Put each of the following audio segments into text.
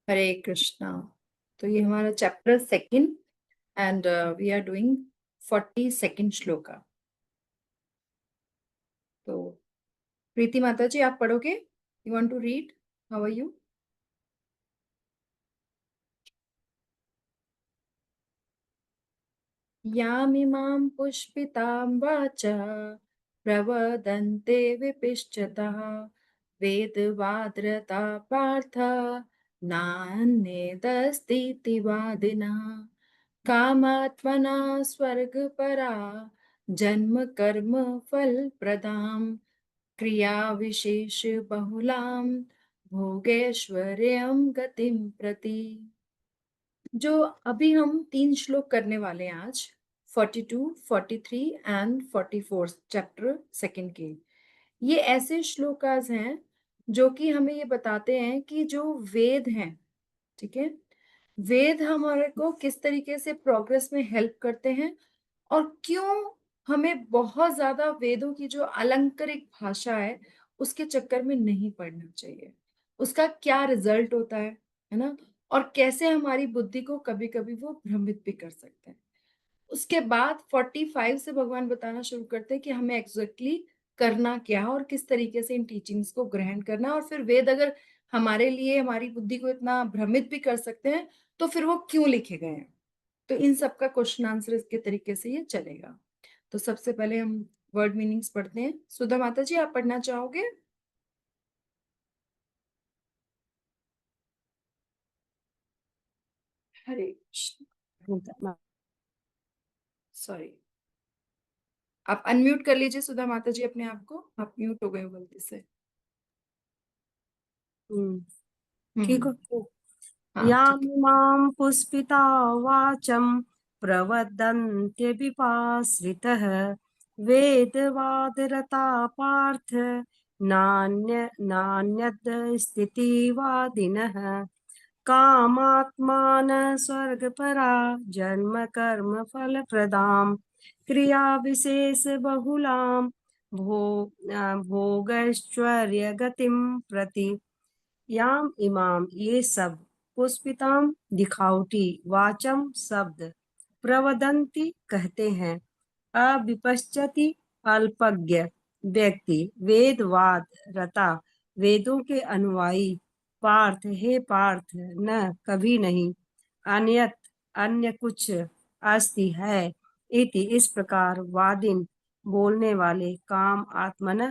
हरे कृष्णा। तो ये हमारा chapter second and we are doing 42nd shloka. तो प्रीति माता जी आप पढ़ोगे? You want to read? How are you? यामिमां पुष्पितां वाचा प्रवदन्ते विपिश्चतः वेदवाद्रता पार्थ नान्यदस्तीति वादिनः कामात्मना स्वर्गपरा जन्म कर्म फलप्रदां क्रिया विशेष बहुलां भोगैश्वर्यं गतिं प्रति। जो अभी हम 3 श्लोक करने वाले हैं आज, 42, 43 एंड 44 चैप्टर सेकंड के, ये ऐसे श्लोकास हैं जो कि हमें ये बताते हैं कि जो वेद हैं, ठीक है, वेद हमारे को किस तरीके से प्रोग्रेस में हेल्प करते हैं और क्यों हमें बहुत ज्यादा वेदों की जो अलंकारिक भाषा है उसके चक्कर में नहीं पड़ना चाहिए, उसका क्या रिजल्ट होता है ना, और कैसे हमारी बुद्धि को कभी कभी वो भ्रमित भी कर सकते हैं। उसके बाद 45 से भगवान बताना शुरू करते हैं कि हमें एग्जैक्टली करना क्या है और किस तरीके से इन टीचिंग्स को ग्रहण करना है, और फिर वेद अगर हमारे लिए हमारी बुद्धि को इतना भ्रमित भी कर सकते हैं तो फिर वो क्यों लिखे गए हैं। तो इन सब का क्वेश्चन आंसर इसके तरीके से ये चलेगा। तो सबसे पहले हम वर्ड मीनिंग्स पढ़ते हैं। सुधा माता जी आप पढ़ना चाहोगे? हरे कृष्ण। सॉरी, आप अनम्यूट कर लीजिए सुधा माता जी अपने आप को, आप म्यूट हो गए हो गलती से। ठीक हम्म। है। हाँ ठीक है। यामिमां पुष्पिता वाचं प्रवदन्ते विपाश्रितः वेदवादरता पार्थ नान्यद् स्थितिवादिनः कामात्मान स्वर्गपरा जन्म कर्म फलप्रदां क्रिया विशेष बहुलां भोगैश्वर्य गतिं प्रति याम इमाम ये सब पुष्पिताम दिखावटी वाचम शब्द प्रवदंती कहते हैं अविपश्यति अल्पज्ञ व्यक्ति वेदवाद रता वेदों के अनुयायी पार्थ हे पार्थ न कभी नहीं अन्यत अन्य कुछ अस्ति है इति इस प्रकार वादिन बोलने वाले काम आत्मन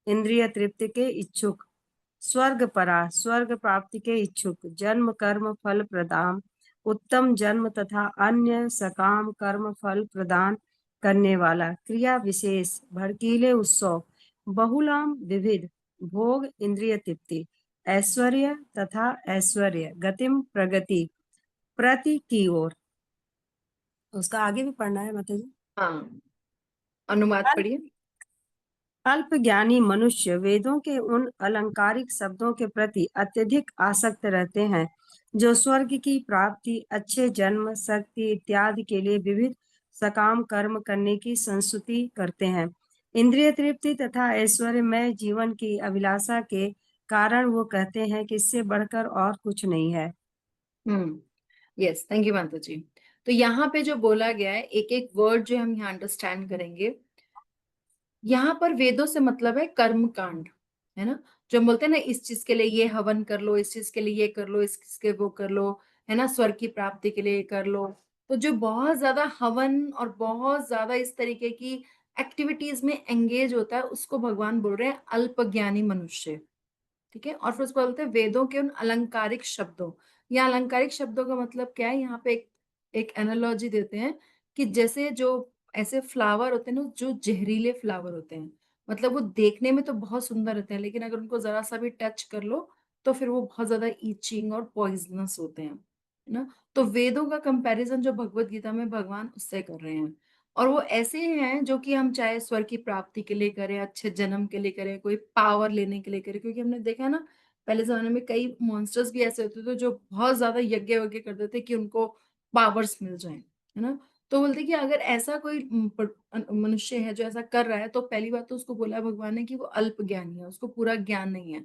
इंद्रिय तृप्ति के इच्छुक स्वर्ग परा स्वर्ग प्राप्ति के इच्छुक जन्म कर्म फल प्रदान उत्तम जन्म तथा अन्य सकाम कर्म फल प्रदान करने वाला क्रिया विशेष भड़कीले उत्सव बहुलाम विविध भोग इंद्रिय तृप्ति ऐश्वर्य तथा ऐश्वर्य गतिम प्रगति प्रति की ओर। उसका आगे भी पढ़ना है माता जी। हाँ, अनुवाद पढ़िए। अल्प ज्ञानी मनुष्य वेदों के उन अलंकारिक शब्दों के प्रति अत्यधिक आसक्त रहते हैं जो स्वर्ग की प्राप्ति अच्छे जन्म शक्ति इत्यादि के लिए विविध सकाम कर्म करने की संस्तुति करते हैं। इंद्रिय तृप्ति तथा ऐश्वर्यमय जीवन की अभिलाषा के कारण वो कहते हैं कि इससे बढ़कर और कुछ नहीं है। यस, थैंक यू माता जी। तो यहाँ पे जो बोला गया है, एक एक वर्ड जो हम यहाँ अंडरस्टैंड करेंगे। यहाँ पर वेदों से मतलब है कर्म कांड, है ना। जो हम बोलते हैं ना, इस चीज के लिए ये हवन कर लो, इस चीज के लिए ये कर लो, इस चीज के वो कर लो, है ना, स्वर्ग की प्राप्ति के लिए ये कर लो। तो जो बहुत ज्यादा हवन और बहुत ज्यादा इस तरीके की एक्टिविटीज में एंगेज होता है उसको भगवान बोल रहे हैं अल्पज्ञानी मनुष्य, ठीक है। और फिर उसको बोलते हैं वेदों के उन अलंकारिक शब्दों। या अलंकारिक शब्दों का मतलब क्या है, यहाँ पे एक एनालॉजी देते हैं कि जैसे जो ऐसे फ्लावर होते हैं ना, जो जहरीले फ्लावर होते हैं, मतलब वो देखने में तो बहुत सुंदर होते हैं लेकिन अगर उनको जरा सा भी टच कर लो तो फिर वो बहुत ज्यादा ईचिंग और पॉइजनस होते हैं, है ना। तो वेदों का कंपैरिजन जो भगवत गीता में भगवान उससे कर रहे हैं। और वो ऐसे हैं जो कि हम चाहे स्वर्ग की प्राप्ति के लिए करें, अच्छे जन्म के लिए करें, कोई पावर लेने के लिए करें, क्योंकि हमने देखा है ना, पहले जमाने में कई मॉन्स्टर्स भी ऐसे होते थे जो बहुत ज्यादा यज्ञ वज्ञ करते थे कि उनको पावर्स मिल जाए, है ना। तो बोलते कि अगर ऐसा कोई मनुष्य है जो ऐसा कर रहा है तो पहली बात तो उसको बोला भगवान ने कि वो अल्प ज्ञानी है, उसको पूरा ज्ञान नहीं है।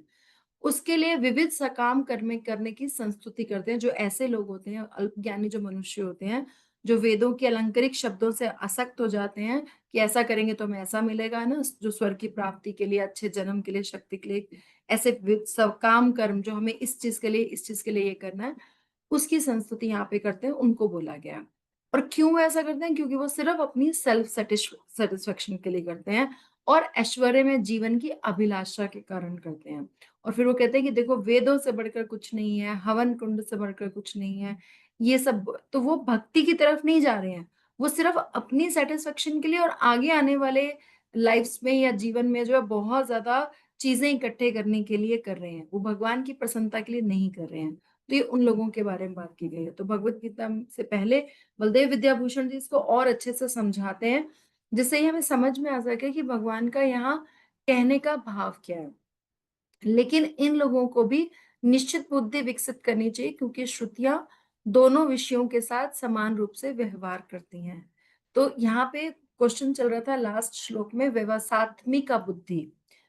उसके लिए विविध सकाम कर्म करने की संस्तुति करते हैं। जो ऐसे लोग होते हैं, अल्पज्ञानी जो मनुष्य होते हैं, जो वेदों के अलंकारिक शब्दों से आसक्त हो जाते हैं कि ऐसा करेंगे तो हमें ऐसा मिलेगा ना, जो स्वर्ग की प्राप्ति के लिए, अच्छे जन्म के लिए, शक्ति के लिए, ऐसे सकाम कर्म जो हमें इस चीज के लिए, इस चीज के लिए ये करना है, उसकी संस्तुति यहाँ पे करते हैं, उनको बोला गया। और क्यों वो ऐसा करते हैं? क्योंकि वो सिर्फ अपनी सेल्फ सेटिस्फेक्शन के लिए करते हैं और ऐश्वर्य में जीवन की अभिलाषा के कारण करते हैं। और फिर वो कहते हैं कि देखो, वेदों से बढ़कर कुछ नहीं है, हवन कुंड से बढ़कर कुछ नहीं है, ये सब। तो वो भक्ति की तरफ नहीं जा रहे हैं, वो सिर्फ अपनी सेटिस्फेक्शन के लिए और आगे आने वाले लाइफ्स में या जीवन में जो है बहुत ज्यादा चीजें इकट्ठे करने के लिए कर रहे हैं, वो भगवान की प्रसन्नता के लिए नहीं कर रहे हैं। तो ये उन लोगों के बारे में बात की गई है। तो भगवत गीता से पहले बलदेव विद्याभूषण जी इसको और अच्छे से समझाते हैं, जिससे ही हमें समझ में आ सके कि भगवान का यहाँ कहने का भाव क्या है। लेकिन इन लोगों को भी निश्चित बुद्धि विकसित करनी चाहिए, क्योंकि श्रुतियां दोनों विषयों के साथ समान रूप से व्यवहार करती हैं। तो यहाँ पे क्वेश्चन चल रहा था लास्ट श्लोक में, व्यवसात्मिका बुद्धि।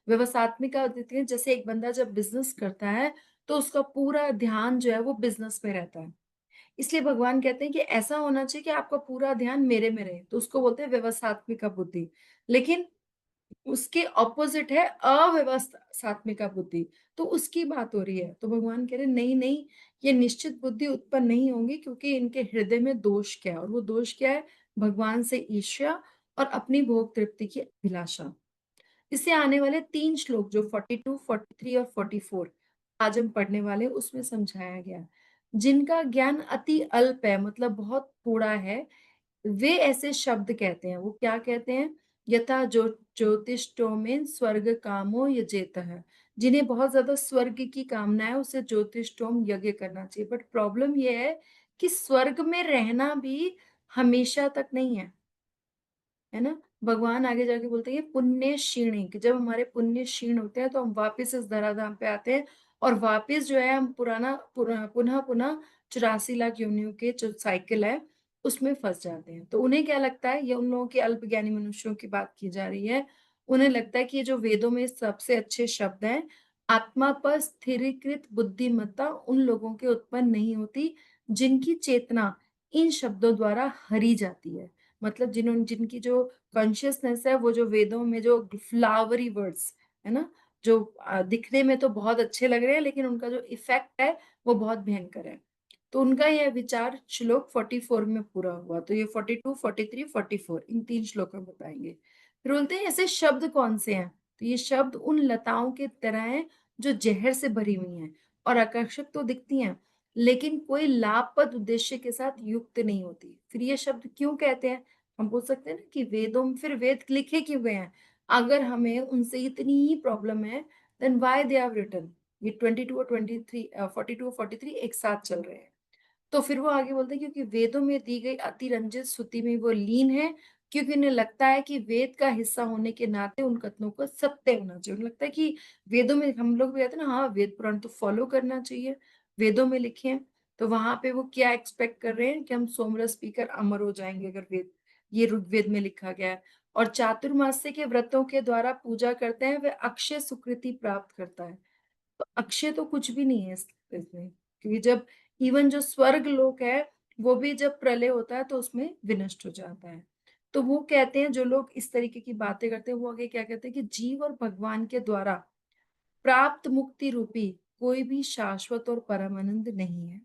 व्यवसात्मिका बुद्धि, जैसे एक बंदा जब बिजनेस करता है तो उसका पूरा ध्यान जो है वो बिजनेस में रहता है। इसलिए भगवान कहते हैं कि ऐसा होना चाहिए कि आपका पूरा ध्यान मेरे में रहे, तो उसको बोलते हैं व्यवसात्मिका बुद्धि। लेकिन उसके ऑपोजिट है अव्यवस्थात्मिका बुद्धि, तो उसकी बात हो रही है। तो भगवान कह रहे नहीं नहीं, ये निश्चित बुद्धि उत्पन्न नहीं होंगी, क्योंकि इनके हृदय में दोष क्या है, और वो दोष क्या है? भगवान से ईर्ष्या और अपनी भोग तृप्ति की अभिलाषा। इससे आने वाले 3 श्लोक जो 42, 43 और 44 आज हम पढ़ने वाले, उसमें समझाया गया जिनका ज्ञान अति अल्प है, मतलब बहुत थोड़ा है, वे ऐसे शब्द कहते हैं। वो क्या कहते हैं? यथा जो ज्योतिष्टो में स्वर्ग कामो यजेत है, जिन्हें बहुत ज्यादा स्वर्ग की कामना है, उसे ज्योतिष्टोम यज्ञ करना चाहिए। बट प्रॉब्लम ये है कि स्वर्ग में रहना भी हमेशा तक नहीं है, है ना। भगवान आगे जाके बोलते हैं पुण्य क्षीणे, कि जब हमारे पुण्य क्षीण होते हैं तो हम वापस इस धराधाम पे आते हैं, और वापस जो है हम पुनः पुनः 84 लाख योनियों के जो साइकिल है उसमें फंस जाते हैं। तो उन्हें क्या लगता है, ये उन लोगों के अल्पज्ञानी मनुष्यों की बात की जा रही है, उन्हें लगता है कि ये जो वेदों में सबसे अच्छे शब्द हैं, आत्मा पर स्थिरीकृत बुद्धिमत्ता उन लोगों के उत्पन्न नहीं होती जिनकी चेतना इन शब्दों द्वारा हरी जाती है। मतलब जिनकी जो कॉन्शियसनेस है, वो जो वेदों में जो फ्लावरी वर्ड्स है ना, जो दिखने में तो बहुत अच्छे लग रहे हैं, लेकिन उनका जो इफेक्ट है वो बहुत भयंकर है। तो उनका यह विचार श्लोक 44 में पूरा हुआ। तो ये 42, 43, 44 इन 3 श्लोक में बताएंगे। फिर बोलते हैं ऐसे शब्द कौन से हैं? तो ये शब्द उन लताओं के तरह हैं जो जहर से भरी हुई हैं और आकर्षक तो दिखती हैं, लेकिन कोई लाभप्रद उद्देश्य के साथ युक्त नहीं होती। फिर ये शब्द क्यों कहते हैं? हम पूछ सकते हैं ना कि वेदों में फिर वेद लिखे क्यों गए हैं? अगर हमें उनसे इतनी ही प्रॉब्लम है, then why they have written? ये 22 और 23, 42 और 43 एक साथ चल रहे हैं। तो फिर वो आगे बोलते हैं क्योंकि वेदों में दी गई अतिरंजित स्तुति में वो लीन है, क्योंकि उन्हें लगता है कि वेद का हिस्सा होने के नाते उन कथनों को सत्य होना चाहिए। उन्हें लगता है कि वेदों में, हम लोग भी कहते हैं ना, हाँ वेद पुराण तो फॉलो करना चाहिए, वेदों में लिखे हैं। तो वहां पे वो क्या एक्सपेक्ट कर रहे हैं कि हम सोमरस पीकर अमर हो जाएंगे अगर वेद, ये ऋग्वेद में लिखा गया है। और चातुर्मास्य के व्रतों के द्वारा पूजा करते हैं वे अक्षय सुकृति प्राप्त करता है। तो अक्षय तो कुछ भी नहीं है इसमें, क्योंकि जब इवन जो स्वर्ग लोक है वो भी जब प्रलय होता है तो उसमें विनष्ट हो जाता है। तो वो कहते हैं, जो लोग इस तरीके की बातें करते हैं, वो आगे क्या कहते हैं कि जीव और भगवान के द्वारा प्राप्त मुक्ति रूपी कोई भी शाश्वत और परम आनंद नहीं है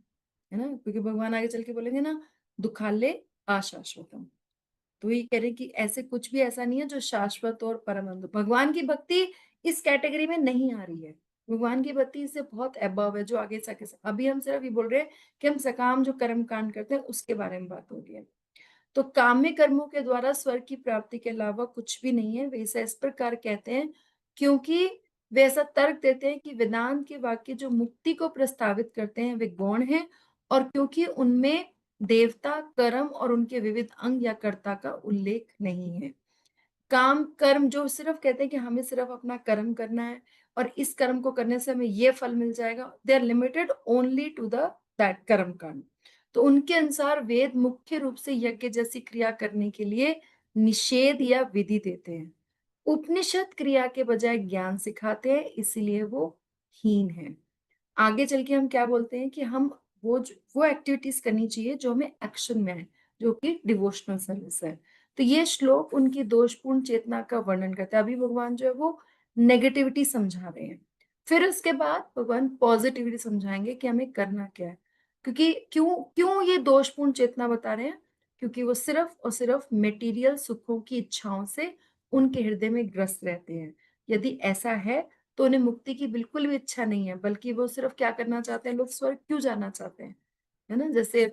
ना, क्योंकि भगवान आगे चल के बोलेंगे ना, दुखाले अशाश्वतम। तो ये कह रहे हैं कि ऐसे कुछ भी ऐसा नहीं है जो शाश्वत और परम आनंद। भगवान की भक्ति इस कैटेगरी में नहीं आ रही है। भगवान की भक्ति इससे बहुत अबव है, जो आगे सके। अभी हम सिर्फ ये बोल रहे हैं कि हम सकाम जो कर्म कांड करते हैं उसके बारे में बात हो रही है। तो काम्य कर्मों के द्वारा स्वर्ग की प्राप्ति के अलावा कुछ भी नहीं है, वे ऐसा इस प्रकार कहते हैं क्योंकि वे ऐसा तर्क देते हैं कि वेदांत के वाक्य जो मुक्ति को प्रस्तावित करते हैं वे गौण हैं, और क्योंकि उनमें देवता, कर्म और उनके विविध अंग या कर्ता का उल्लेख नहीं है। काम कर्म जो सिर्फ कहते हैं कि हमें सिर्फ अपना कर्म करना है और इस कर्म को करने से हमें ये फल मिल जाएगा, they are limited only to the that कर्म कांड। तो उनके अनुसार वेद मुख्य रूप से यज्ञ जैसी क्रिया करने के लिए निषेध या विधि देते हैं। उपनिषद क्रिया के बजाय ज्ञान सिखाते हैं, इसलिए वो हीन है। आगे चल के हम क्या बोलते हैं कि हम वो एक्टिविटीज करनी चाहिए जो हमें एक्शन में है, जो कि डिवोशनल सर्विस है। तो ये श्लोक उनकी दोषपूर्ण चेतना का वर्णन करता है। अभी भगवान जो है वो नेगेटिविटी समझा रहे हैं, फिर उसके बाद भगवान पॉजिटिविटी समझाएंगे कि हमें करना क्या है। क्योंकि क्यों क्यों ये दोषपूर्ण चेतना बता रहे हैं? क्योंकि वो सिर्फ और सिर्फ मेटीरियल सुखों की इच्छाओं से उनके हृदय में ग्रस्त रहते हैं। यदि ऐसा है तो उन्हें मुक्ति की बिल्कुल भी इच्छा नहीं है, बल्कि वो सिर्फ क्या करना चाहते हैं, लोग स्वर्ग क्यों जाना चाहते हैं, है ना? जैसे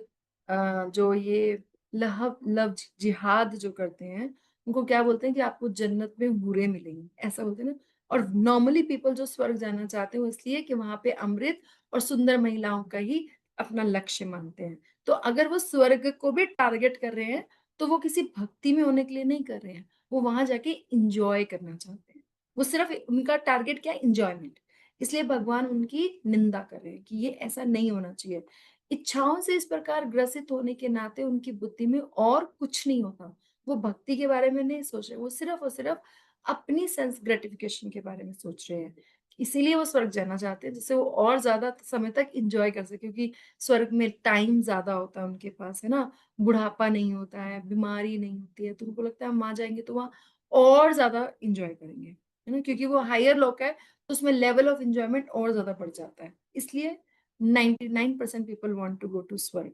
जो ये लव जिहाद जो करते हैं, उनको क्या बोलते हैं कि आपको जन्नत में हूरें मिलेंगी, ऐसा बोलते हैं ना। और नॉर्मली पीपल जो स्वर्ग जाना चाहते हैं वो इसलिए कि वहां पे अमृत और सुंदर महिलाओं का ही अपना लक्ष्य मानते हैं। तो अगर वो स्वर्ग को भी टारगेट कर रहे हैं तो वो किसी भक्ति में होने के लिए नहीं कर रहे हैं, वो वहां जाके इंजॉय करना चाहते हैं। वो सिर्फ उनका टारगेट क्या है, इंजॉयमेंट। इसलिए भगवान उनकी निंदा कर रहे हैं कि ये ऐसा नहीं होना चाहिए। इच्छाओं से इस प्रकार ग्रसित होने के नाते उनकी बुद्धि में और कुछ नहीं होता। वो भक्ति के बारे में नहीं सोच रहे, वो सिर्फ और सिर्फ अपनी सेंस ग्रेटिफिकेशन के बारे में सोच रहे हैं। इसीलिए वो स्वर्ग जाना चाहते हैं, जिससे वो और ज्यादा समय तक इंजॉय कर सके, क्योंकि स्वर्ग में टाइम ज्यादा होता है उनके पास, है ना। बुढ़ापा नहीं होता है, बीमारी नहीं होती है, तो उनको लगता है हम वहां जाएंगे तो वहां और ज्यादा इंजॉय करेंगे, है ना। क्योंकि वो हायर लोक है तो उसमें लेवल ऑफ एंजॉयमेंट और ज्यादा बढ़ जाता है। इसलिए 99% people want to go to स्वर्ग।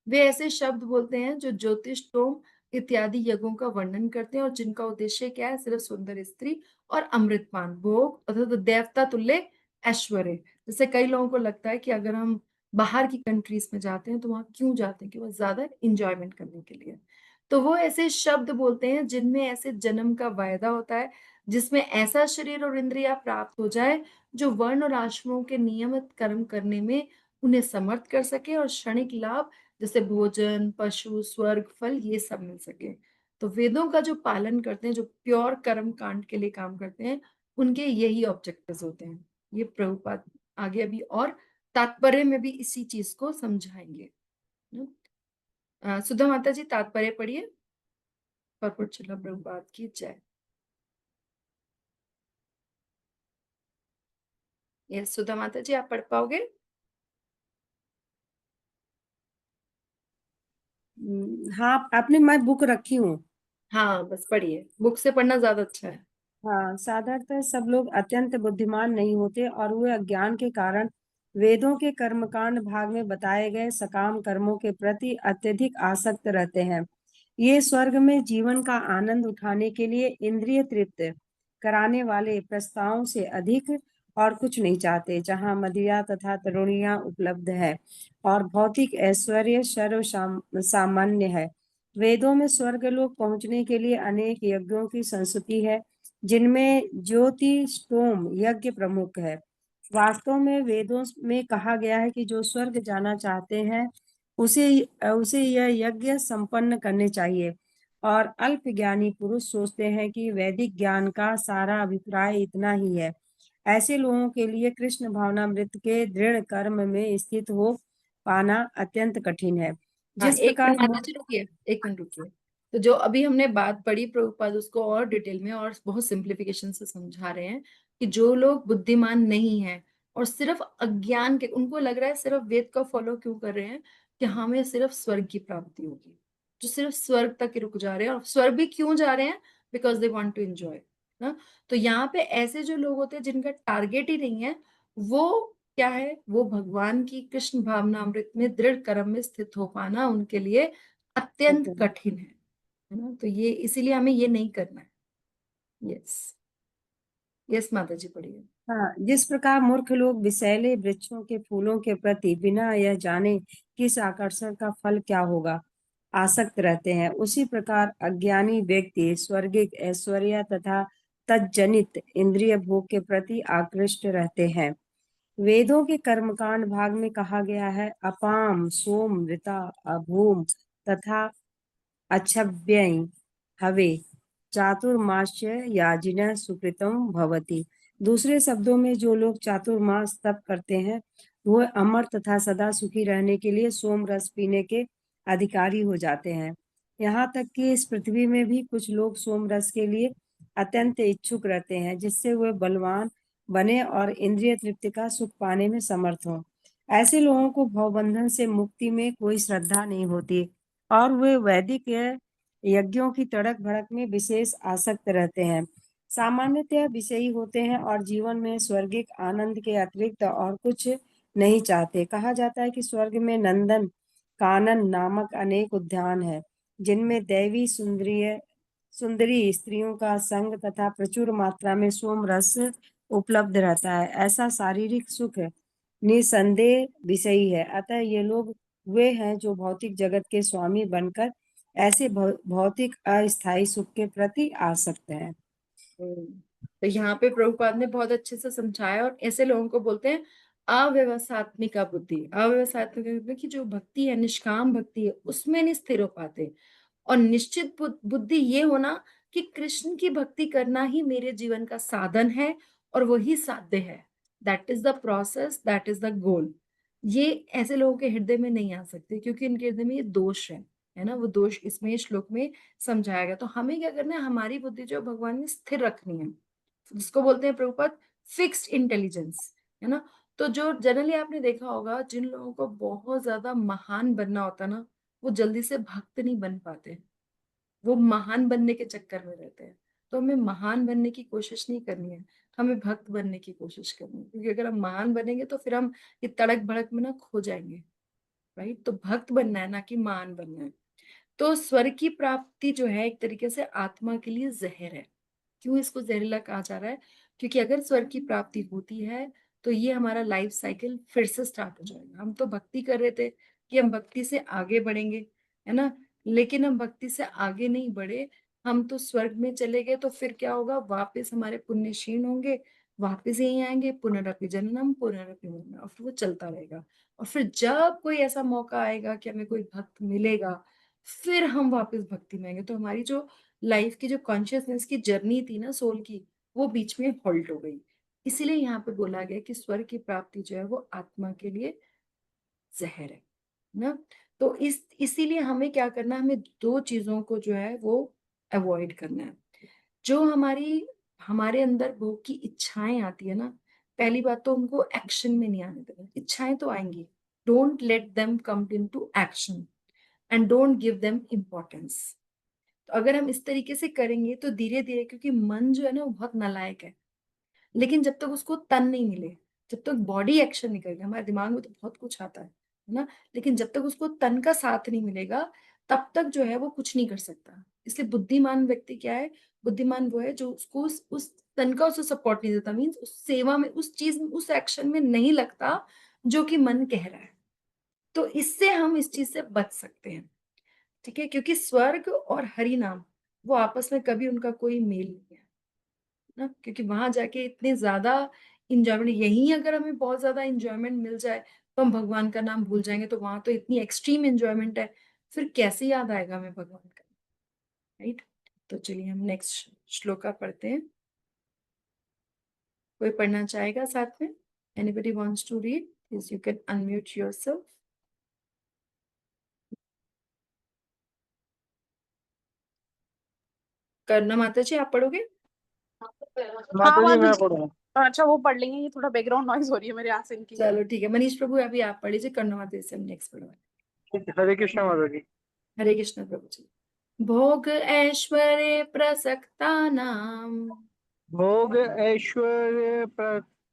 वे ऐसे शब्द बोलते हैं जो ज्योतिष टोम इत्यादि यज्ञों का वर्णन करते हैं, और जिनका उद्देश्य क्या है, सिर्फ सुंदर स्त्री और अमृतपान भोग अर्थात तो देवता तुल्य ऐश्वर्य। जैसे कई लोगों को लगता है कि अगर हम बाहर की कंट्रीज में जाते हैं तो वहां क्यों जाते हैं, कि वो ज्यादा इंजॉयमेंट करने के लिए। तो वो ऐसे शब्द बोलते हैं जिनमें ऐसे जन्म का वायदा होता है, जिसमें ऐसा शरीर और इंद्रिया प्राप्त हो जाए जो वर्ण और आश्रमों के नियमित कर्म करने में उन्हें समर्थ कर सके, और क्षणिक लाभ जैसे भोजन, पशु, स्वर्ग, फल, ये सब मिल सके। तो वेदों का जो पालन करते हैं, जो प्योर कर्म कांड के लिए काम करते हैं, उनके यही ऑब्जेक्टिव्स होते हैं। ये प्रभुपाद आगे अभी और तात्पर्य में भी इसी चीज को समझाएंगे। सुधा माता जी तात्पर्य पढ़िए। परपुर चला प्रभुपाद की जय। ये सुधा माता जी आप पढ़ पाओगे? हाँ, आपने मैं बुक रखी हूँ। हाँ बस पढ़िए, बुक से पढ़ना ज्यादा अच्छा है। हाँ, साधारणतः सब लोग अत्यंत बुद्धिमान नहीं होते और वे अज्ञान के कारण वेदों के कर्मकांड भाग में बताए गए सकाम कर्मों के प्रति अत्यधिक आसक्त रहते हैं। ये स्वर्ग में जीवन का आनंद उठाने के लिए इंद्रिय तृप्त कराने वाले प्रस्तावों से अधिक और कुछ नहीं चाहते, जहाँ मदिरा तथा तरुणियां उपलब्ध है और भौतिक ऐश्वर्य सामान्य है। वेदों में स्वर्गलोक पहुंचने के लिए अनेक यज्ञों की संस्तुति है, जिनमें ज्योतिष्टोम यज्ञ प्रमुख है। वास्तव में वेदों में कहा गया है कि जो स्वर्ग जाना चाहते हैं उसे उसे यह यज्ञ संपन्न करने चाहिए। और अल्प ज्ञानी पुरुष सोचते हैं कि वैदिक ज्ञान का सारा अभिप्राय इतना ही है। ऐसे लोगों के लिए कृष्ण भावनामृत के दृढ़ कर्म में स्थित हो पाना अत्यंत कठिन है। हाँ जिस एक प्रकार मिनट माता जी रुकिए, एक मिनट रुकिए। तो जो अभी हमने बात पढ़ी, प्रभुपाद उसको और डिटेल में और बहुत सिंप्लीफिकेशन से समझा रहे हैं कि जो लोग बुद्धिमान नहीं है और सिर्फ अज्ञान के, उनको लग रहा है सिर्फ वेद को फॉलो क्यों कर रहे हैं कि हमें सिर्फ स्वर्ग की प्राप्ति होगी, जो सिर्फ स्वर्ग तक ही रुक जा रहे हैं। और स्वर्ग भी क्यों जा रहे हैं? Because they want to enjoy ना। तो यहाँ पे ऐसे जो लोग होते हैं जिनका टारगेट ही नहीं है, वो क्या है, वो भगवान की कृष्ण भावना अमृत में दृढ़ कर्म में स्थित हो पाना उनके लिए अत्यंत कठिन है ना। तो ये इसीलिए हमें ये नहीं करना है। यस, यस माता जी पढ़िए। हाँ, जिस प्रकार मूर्ख लोग विषैले वृक्षों के फूलों के प्रति बिना यह जाने किस आकर्षण का फल क्या होगा आसक्त रहते हैं, उसी प्रकार अज्ञानी व्यक्ति स्वर्गिक ऐश्वर्य तथा तज्जनित इंद्रिय भोग के प्रति आकृष्ट रहते हैं। वेदों के कर्मकांड भाग में कहा गया है, अपाम सोम मृता अभूम तथा अच्छव्यय हवे चातुर्मास्य याजिन सुकृतम भवति। दूसरे शब्दों में जो लोग चातुर्मास तप करते हैं वो अमर तथा सदा सुखी रहने के लिए सोम रस पीने के अधिकारी हो जाते हैं। यहाँ तक कि इस पृथ्वी में भी कुछ लोग सोम रस के लिए अत्यंत इच्छुक रहते हैं, जिससे वे बलवान बने और इंद्रिय तृप्ति का सुख पाने में समर्थ हों। ऐसे लोगों को भवबंधन से मुक्ति में कोई श्रद्धा नहीं होती और वे वैदिक यज्ञों की तड़क भड़क में विशेष आसक्त रहते हैं। सामान्यतः विषयी होते हैं और जीवन में स्वर्गिक आनंद के अतिरिक्त और कुछ नहीं चाहते। कहा जाता है कि स्वर्ग में नंदन कानन नामक अनेक उद्यान है, जिनमें दैवी सुंदरी स्त्रियों का संग तथा प्रचुर मात्रा में सोम रस उपलब्ध रहता है। ऐसा शारीरिक सुख निसंदेह विषयी है। अतः ये लोग वे हैं जो भौतिक जगत के स्वामी बनकर ऐसे भौतिक अस्थायी सुख के प्रति आसक्त हैं। तो यहाँ पे प्रभुपाद ने बहुत अच्छे से समझाया, और ऐसे लोगों को बोलते हैं अव्यवसायत्मिका बुद्धि। अव्यवसायत्मिका मतलब कि जो भक्ति है, निष्काम भक्ति है, उसमें नहीं स्थिर हो पाते। और निश्चित बुद्धि ये होना कि कृष्ण की भक्ति करना ही मेरे जीवन का साधन है और वही साध्य है। That is the process, that is the goal. ये ऐसे लोगों के हृदय में नहीं आ सकते, क्योंकि इनके हृदय में ये दोष है ना। वो दोष इसमें श्लोक में समझाया गया। तो हमें क्या करना है, हमारी बुद्धि जो भगवान ने स्थिर रखनी है, जिसको बोलते हैं प्रभुपाद फिक्स्ड इंटेलिजेंस, है ना। तो जो जनरली आपने देखा होगा, जिन लोगों को बहुत ज्यादा महान बनना होता है ना, वो जल्दी से भक्त नहीं बन पाते। वो महान बनने के चक्कर में रहते हैं। तो हमें महान बनने की कोशिश नहीं करनी है, हमें भक्त बनने की कोशिश करनी है। क्योंकि अगर हम महान बनेंगे तो फिर हम ये तड़क भड़क में ना खो जाएंगे। राइट। तो भक्त बनना है, ना कि महान बनना है। तो स्वर्ग की प्राप्ति जो है एक तरीके से आत्मा के लिए जहर है। क्यों इसको जहरीला कहा जा रहा है? क्योंकि अगर स्वर्ग की प्राप्ति होती है तो ये हमारा लाइफ साइकिल फिर से स्टार्ट हो जाएगा। हम तो भक्ति कर रहे थे कि हम भक्ति से आगे बढ़ेंगे, है ना। लेकिन हम भक्ति से आगे नहीं बढ़े, हम तो स्वर्ग में चले गए। तो फिर क्या होगा, वापस हमारे पुण्य क्षीण होंगे, वापस यही आएंगे, पुनरपि जननम पुनरपि मरणम, और फिर वो चलता रहेगा। और फिर जब कोई ऐसा मौका आएगा कि हमें कोई भक्त मिलेगा, फिर हम वापस भक्ति में आएंगे। तो हमारी जो लाइफ की जो कॉन्शियसनेस की जर्नी थी ना सोल की, वो बीच में हॉल्ट हो गई। इसीलिए यहाँ पे बोला गया कि स्वर्ग की प्राप्ति जो है वो आत्मा के लिए जहर है ना। तो इसीलिए हमें क्या करना है, हमें दो चीजों को जो है वो अवॉइड करना है। जो हमारे अंदर भोग की इच्छाएं आती है ना, पहली बात तो उनको एक्शन में नहीं आने देना। इच्छाएं तो आएंगी, don't let them come into action and don't give them importance. तो अगर हम इस तरीके से करेंगे तो धीरे धीरे, क्योंकि मन जो है ना वो बहुत नालायक है, लेकिन जब तक उसको तन नहीं मिले, जब तक बॉडी एक्शन नहीं करेगी, हमारे दिमाग में तो बहुत कुछ आता है ना, लेकिन जब तक उसको तन का साथ नहीं मिलेगा, तब तक जो है वो कुछ नहीं कर सकता। इसलिए बुद्धिमान व्यक्ति क्या है, बुद्धिमान वो है जो उसको उस तन का उसे सपोर्ट नहीं देता, मीन्स उस सेवा में, उस चीज में, उस एक्शन में नहीं लगता जो कि मन कह रहा है। तो इससे हम इस चीज से बच सकते हैं। ठीक है, क्योंकि स्वर्ग और हरि नाम, वो आपस में कभी उनका कोई मेल नहीं है ना। क्योंकि वहां जाके इतने ज्यादा इंजॉयमेंट, यही अगर हमें बहुत ज्यादा इंजॉयमेंट मिल जाए तो हम भगवान का नाम भूल जाएंगे। तो वहां तो इतनी एक्सट्रीम इंजॉयमेंट है, फिर कैसे याद आएगा हमें भगवान का। राइट। तो चलिए हम नेक्स्ट श्लोका पढ़ते हैं। कोई पढ़ना चाहेगा साथ में? Anybody wants to read? Please you can unmute yourself. करना माता जी, आप पढ़ोगे? हाँ माधु जी, अच्छा वो पढ़ लेंगे। ये थोड़ा बैकग्राउंड नॉइज हो रही है मेरे यहाँ से इनकी। चलो ठीक है, मनीष प्रभु अभी आप पढ़ लीजिए, करना माता जी से हम नेक्स्ट पढ़वाएं। हरे कृष्ण माता जी। हरे कृष्ण प्रभु जी। भोग ऐश्वर्य प्रसक्ता नाम, भोग ऐश्वर्य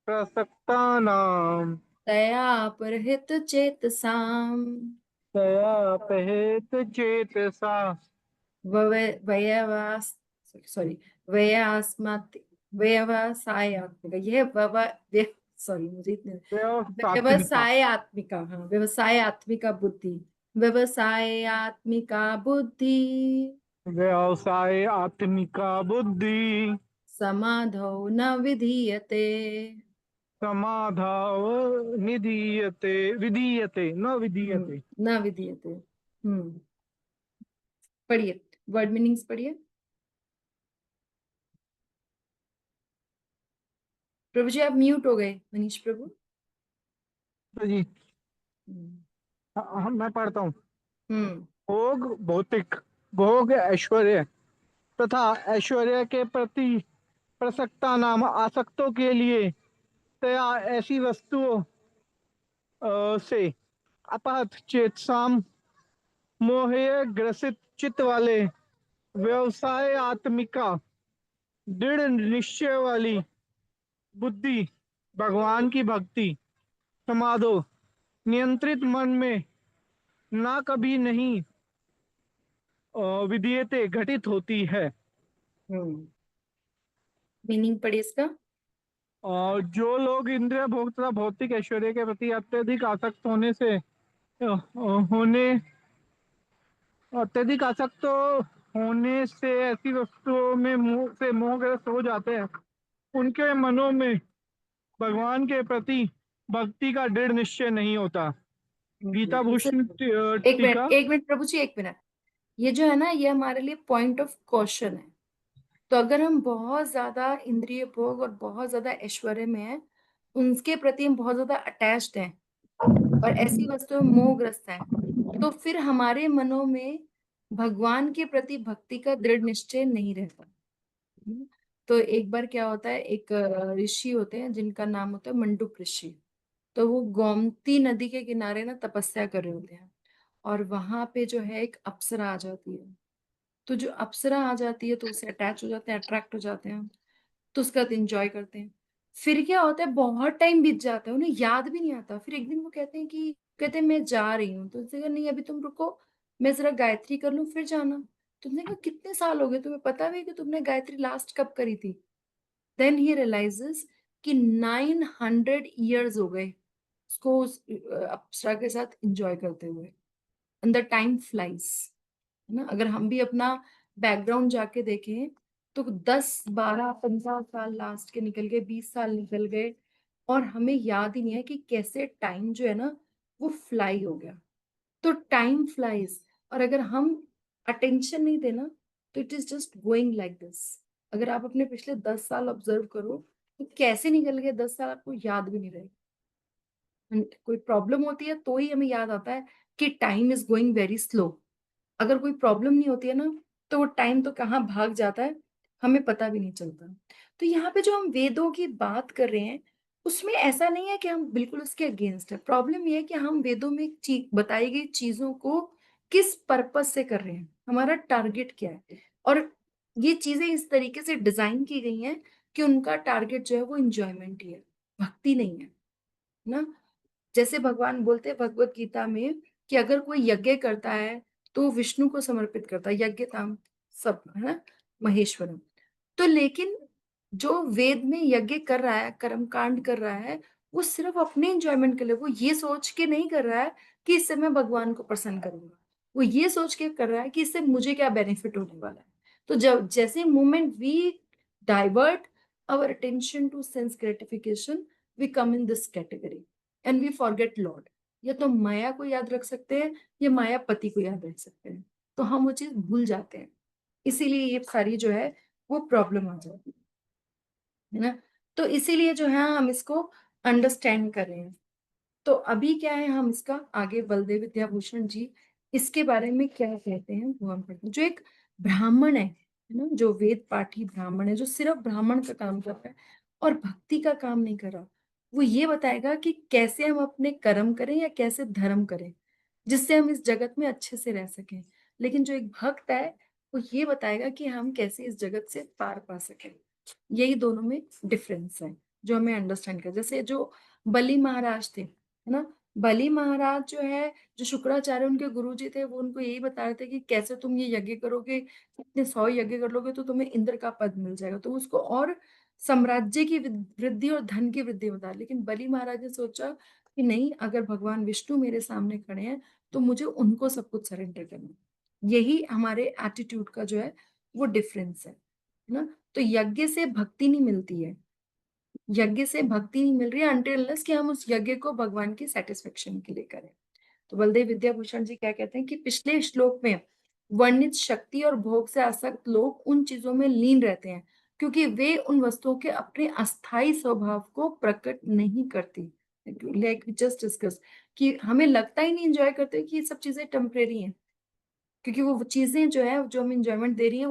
प्रसक्तानां तया परहित चेतसाम, दयापहृत चेतसा वयवास सॉरी व्ययास्मत् व्यवसायत्मिका, सॉरी मुझे इतने, व्यवस्थात्मिका व्यवसायत्मिका, हाँ व्यवसायत्मिका बुद्धि, व्यवसायत्मिका बुद्धि, व्यवसाय आत्मिका बुद्धि समाधौ न विधीयते। समाधाव निधीयते विधीयते न विधीयते। न विधीयते। पढ़िए, वर्ड मीनिंग्स पढ़िए। प्रभु जी आप म्यूट हो गए, मनीष प्रभु। तो जी हम्म। मैं पढ़ता हूँ। हम्म। भोग भौतिक, भोग ऐश्वर्य तथा ऐश्वर्य के प्रति प्रसक्ता नाम आसक्तों के लिए तया ऐसी वस्तुओं से अपात चेतसाम मोहे ग्रसित चित्त वाले व्यवसाय आत्मिका दृढ़ निश्चय वाली बुद्धि भगवान की भक्ति समाधो नियंत्रित मन में ना कभी नहीं विधेयते घटित होती है। मीनिंग पढ़िए इसका। और जो लोग इंद्रिय भोग तथा भौतिक ऐश्वर्य के प्रति अत्यधिक आसक्त होने से होने अत्यधिक आसक्त होने से ऐसी वस्तुओं में मोहग्रस्त हो जाते हैं, उनके मनों में भगवान के प्रति भक्ति का दृढ़ निश्चय नहीं होता। गीता भूषण टीका। एक मिनट प्रभु जी, एक मिनट। ये जो है ना, ये हमारे लिए पॉइंट ऑफ क्वेश्चन है। तो अगर हम बहुत ज्यादा इंद्रिय भोग और बहुत ज्यादा ऐश्वर्य में हैं, उनके प्रति हम बहुत ज्यादा अटैच्ड हैं और ऐसी वस्तुओं में मोहग्रस्त हैं, तो फिर हमारे मनों में भगवान के प्रति भक्ति का दृढ़ निश्चय नहीं रहता। तो एक बार क्या होता है, एक ऋषि होते हैं जिनका नाम होता है मंडूक ऋषि। तो वो गोमती नदी के किनारे ना तपस्या कर रहे होते हैं, और वहां पे जो है एक अप्सरा आ जाती है। तो जो अप्सरा आ जाती है तो उससे अटैच हो जाते हैं, अट्रैक्ट हो जाते हैं, तो उसका एंजॉय करते हैं। फिर क्या होता है, बहुत टाइम बीत जाता है, उन्हें याद भी नहीं आता। फिर एक दिन वो कहते हैं मैं जा रही हूँ। तो उसने कहा नहीं, अभी तुम रुको, मैं जरा गायत्री कर लूँ फिर जाना। तुमने कहा कितने साल हो गए, तुम्हें पता भी है कि तुमने गायत्री लास्ट कब करी थी? देन ही रियलाइजेस कि 900 years हो गए उसको उस अप्सरा के साथ एंजॉय करते हुए। एंड द टाइम फ्लाइज, है ना। अगर हम भी अपना बैकग्राउंड जाके देखें तो 10 12 15 साल लास्ट के निकल गए, 20 साल निकल गए, और हमें याद ही नहीं है कि कैसे टाइम जो है ना वो फ्लाई हो गया। तो टाइम फ्लाइज, और अगर हम अटेंशन नहीं देना तो it is just going like this. अगर आप अपने पिछले 10 साल ऑब्जर्व करो तो कैसे निकल गए 10 साल, आपको याद भी नहीं रहेगा। कोई प्रॉब्लम होती है तो ही हमें याद आता है कि time is going very slow. अगर कोई प्रॉब्लम नहीं होती है ना, तो वो टाइम तो कहाँ भाग जाता है हमें पता भी नहीं चलता। तो यहाँ पे जो हम वेदों की बात कर रहे हैं, उसमें ऐसा नहीं है कि हम बिल्कुल उसके अगेंस्ट है। प्रॉब्लम ये है कि हम वेदों में बताई गई चीजों को किस पर्पस से कर रहे हैं, हमारा टारगेट क्या है। और ये चीजें इस तरीके से डिजाइन की गई हैं कि उनका टारगेट जो है वो इंजॉयमेंट ही है, भक्ति नहीं है ना। जैसे भगवान बोलते हैं भगवत गीता में कि अगर कोई यज्ञ करता है तो वो विष्णु को समर्पित करता है, यज्ञ ताम सब, है ना, महेश्वरम। तो लेकिन जो वेद में यज्ञ कर रहा है, कर्म कांड कर रहा है, वो सिर्फ अपने एंजॉयमेंट के लिए, वो ये सोच के नहीं कर रहा है कि इससे मैं भगवान को प्रसन्न करूंगा। वो ये सोच के कर रहा है कि इससे मुझे क्या बेनिफिट होने वाला है। तो जब जैसे moment we divert our attention to sense gratification, we come in this category and we forget Lord। या तो माया को याद रख सकते हैं या मायापति को याद रख सकते हैं, तो हम वो चीज भूल जाते हैं। इसीलिए ये सारी जो है वो प्रॉब्लम आ जाती है ना। तो इसीलिए जो है हम इसको अंडरस्टैंड कर रहे हैं। तो अभी क्या है, हम इसका आगे बलदेव विद्याभूषण जी इसके बारे में क्या कहते हैं वो हम पढ़ते हैं। जो एक ब्राह्मण है ना, जो वेद पाठी ब्राह्मण है, जो सिर्फ ब्राह्मण का काम कर रहा है और भक्ति का काम नहीं कर रहा, वो ये बताएगा कि कैसे हम अपने कर्म करें या कैसे धर्म करें जिससे हम इस जगत में अच्छे से रह सकें। लेकिन जो एक भक्त है वो ये बताएगा कि हम कैसे इस जगत से पार पा सकें। यही दोनों में डिफरेंस है जो हमें अंडरस्टैंड कर। जैसे जो बलि महाराज थे, है ना, बलि महाराज जो है, जो शुक्राचार्य उनके गुरु जी थे, वो उनको यही बता रहे थे कि कैसे तुम ये यज्ञ करोगे, इतने 100 यज्ञ कर लोगे तो तुम्हें इंद्र का पद मिल जाएगा। तो उसको और साम्राज्य की वृद्धि और धन की वृद्धि बता। लेकिन बलि महाराज ने सोचा कि नहीं, अगर भगवान विष्णु मेरे सामने खड़े हैं तो मुझे उनको सब कुछ सरेंडर करना है। यही हमारे एटीट्यूड का जो है वो डिफरेंस है ना। तो यज्ञ से भक्ति नहीं मिलती है, यज्ञ से भक्ति नहीं मिल रही है अनटिल अनलेस कि हम उस यज्ञ को भगवान की सेटिस्फेक्शन के लिए करें। तो बलदेव विद्याभूषण जी क्या कहते हैं कि पिछले श्लोक में वर्णित शक्ति और भोग से आसक्त लोग उन चीजों में लीन रहते हैं क्योंकि वे उन वस्तुओं के अपने अस्थायी स्वभाव को प्रकट नहीं करती। लाइक जस्ट डिस्कस कि हमें लगता ही नहीं एंजॉय करते कि ये सब चीजें टेम्परेरी हैं, क्योंकि वो चीजें जो है जो हमें इंजॉयमेंट दे रही है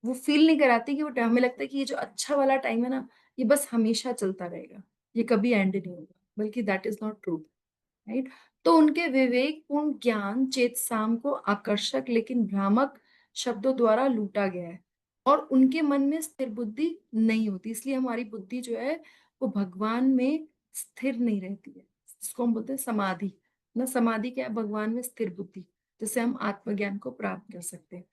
वो फील नहीं कराती कि वो हमें लगता है कि ये जो अच्छा वाला टाइम है ना, ये बस हमेशा चलता रहेगा। ये कभी एंड नहीं होगा, बल्कि that is not true, right. तो उनके विवेकपूर्ण ज्ञान चेतसाम को आकर्षक लेकिन भ्रामक शब्दों द्वारा लूटा गया है, और उनके मन में स्थिर बुद्धि नहीं होती, इसलिए हमारी बुद्धि जो है वो भगवान में स्थिर नहीं रहती है। इसको हम बोलते हैं समाधि। ना समाधि क्या है? भगवान में स्थिर बुद्धि, जिससे हम आत्मज्ञान को प्राप्त कर सकते हैं।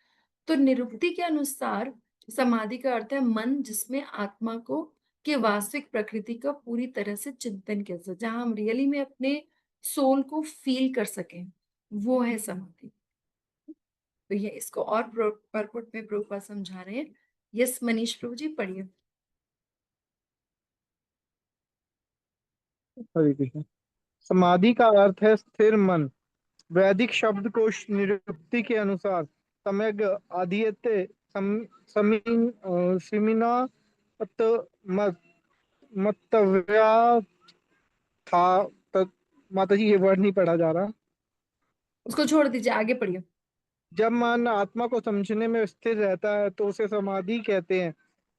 तो निरुक्ति के अनुसार समाधि का अर्थ है मन जिसमें आत्मा को के वास्तविक प्रकृति का पूरी तरह से चिंतन किया जाए, जहां हम रियली में अपने सोल को फील कर सकें, वो है समाधि। तो ये इसको और परपुट में प्रभुपाद समझा रहे हैं। यस मनीष प्रभु जी, पढ़िए। हरे कृष्ण। समाधि का अर्थ है स्थिर मन। वैदिक शब्दकोश निरुक्ति के अनुसार सम्यग आधीयते सिमिना अत मत मत्तव्या था माता जी ये वर्ड नहीं पढ़ा जा रहा। उसको छोड़ दीजिए, आगे पढ़िए। जब मन आत्मा को समझने में स्थिर रहता है तो उसे समाधि कहते हैं।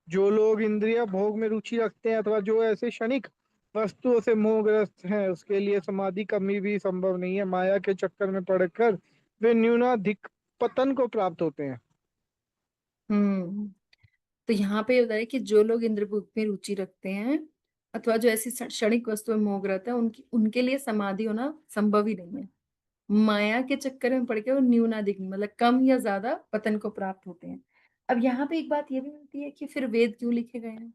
जो लोग इंद्रिय भोग में रुचि रखते हैं अथवा जो ऐसे क्षणिक वस्तुओं से मोहग्रस्त हैं उसके लिए समाधि कभी भी संभव नहीं है। माया के चक्कर में पड़कर वे न्यूनाधिक पतन को प्राप्त होते हैं। हम्म। तो यहाँ पे होता है कि जो लोग इंद्रभोग में रुचि रखते हैं अथवा जो ऐसी क्षणिक वस्तुएं में मोह रहता है, उनके लिए समाधि होना संभव ही नहीं है। माया के चक्कर में पड़ के वो न्यूनाधिक मतलब कम या ज्यादा पतन को प्राप्त होते हैं। अब यहाँ पे एक बात ये भी मिलती है कि फिर वेद क्यों लिखे गए हैं,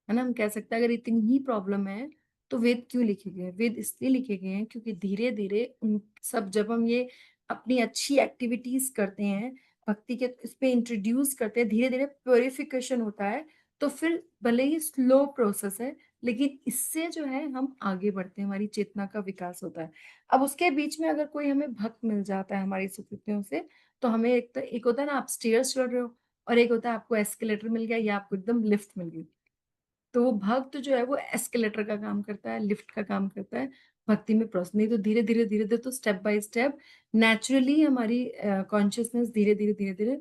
है ना। हम कह सकते हैं अगर इतनी ही प्रॉब्लम है तो वेद क्यों लिखे गए हैं? वेद इसलिए लिखे गए हैं क्योंकि धीरे धीरे उन सब जब हम ये अपनी अच्छी एक्टिविटीज करते हैं, भक्ति के इस पे इंट्रोड्यूस करते हैं, धीरे धीरे प्योरिफिकेशन होता है। तो फिर भले ही स्लो प्रोसेस है, लेकिन इससे जो है हम आगे बढ़ते हैं, हमारी चेतना का विकास होता है। अब उसके बीच में अगर कोई हमें भक्त मिल जाता है हमारी सुकृतियों से, तो हमें एक होता है ना, आप स्टेयर्स चढ़ रहे हो, और एक होता है आपको एस्केलेटर मिल गया या आपको एकदम लिफ्ट मिल गई। तो वो भक्त जो है वो एस्केलेटर का काम करता है, लिफ्ट का काम करता है भक्ति में प्रोसेस। नहीं तो धीरे धीरे तो स्टेप बाय स्टेप नेचुरली हमारी कॉन्शियसनेस धीरे धीरे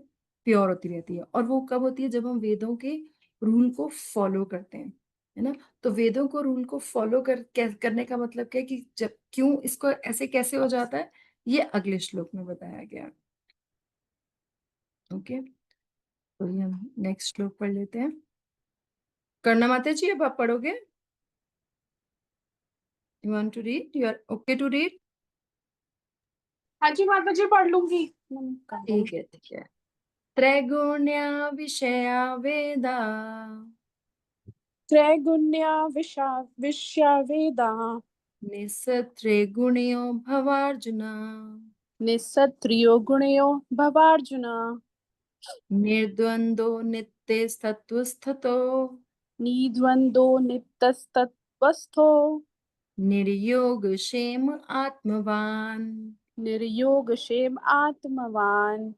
प्योर होती रहती है। और वो कब होती है? जब हम वेदों के रूल को फॉलो करते हैं, है ना। तो वेदों को रूल को फॉलो करने का मतलब क्या है कि जब क्यों इसको ऐसे कैसे हो जाता है, ये अगले श्लोक में बताया गया। ओके, तो ये हम नेक्स्ट श्लोक पढ़ लेते हैं। करना माता जी, अब आप पढ़ोगे? You want to read? You are okay to read? हाँ जी माता जी, पढ़ लूंगी। ठीक है, ठीक है। त्रैगुण्या विषया वेदा त्रैगुण्या विश्या वेदा निस्त्रिगुणियो भवार्जुन निस्सत्रियो गुणयो भवार्जुन निर्द्वंदो नित्ये सत्वस्थतो निद्वंदो नित्यस्तत्वस्थो निर्योग क्षेम आत्मवान। निर्योगक्षेम आत्मवान।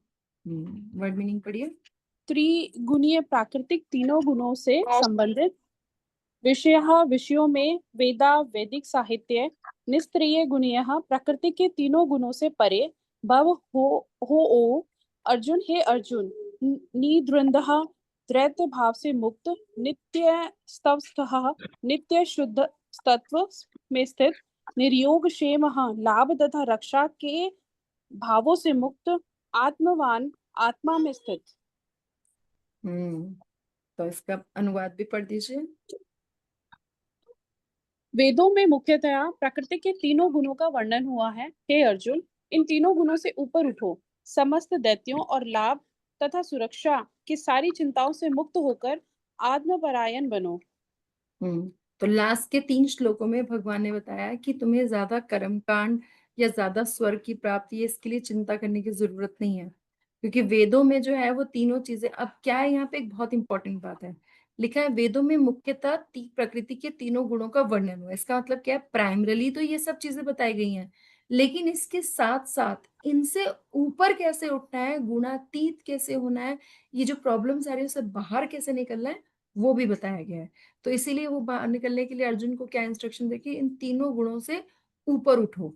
वर्ड मीनिंग पढ़िए। त्रिगुणीय प्राकृतिक तीनों गुणों से संबंधित विषय विषयों में वेदा वैदिक साहित्य निस्त्रिय गुणीय प्रकृति के तीनों गुणों से परे भव हो ओ अर्जुन। हे अर्जुन, निद्वंदः द्वैत भाव से मुक्त, नित्य स्तवस्थः नित्य शुद्ध तत्व में स्थित, निर्योग क्षेम लाभ तथा रक्षा के भावों से मुक्त, आत्मवान आत्मा में स्थित। तो इसका अनुवाद भी पढ़ दीजिए। वेदों में मुख्यतया प्रकृति के तीनों गुणों का वर्णन हुआ है। हे अर्जुन, इन तीनों गुणों से ऊपर उठो, समस्त दैत्यों और लाभ तथा सुरक्षा की सारी चिंताओं से मुक्त होकर आत्मपरायण बनो। तो लास्ट के 3 श्लोकों में भगवान ने बताया कि तुम्हें ज्यादा कर्मकांड या ज्यादा स्वर्ग की प्राप्ति, इसके लिए चिंता करने की जरूरत नहीं है, क्योंकि वेदों में जो है वो तीनों चीजें। अब क्या है, यहाँ पे एक बहुत इंपॉर्टेंट बात है, लिखा है वेदों में मुख्यतः प्रकृति के तीनों गुणों का वर्णन हुआ है। इसका मतलब क्या है? प्राइमरली तो ये सब चीजें बताई गई हैं, लेकिन इसके साथ साथ इनसे ऊपर कैसे उठना है, गुणातीत कैसे होना है, ये जो प्रॉब्लम्स आ रही है उससे बाहर कैसे निकलना है, वो भी बताया गया है। तो इसीलिए वो बाहर निकलने के लिए अर्जुन को क्या इंस्ट्रक्शन दे कि इन तीनों गुणों से ऊपर उठो,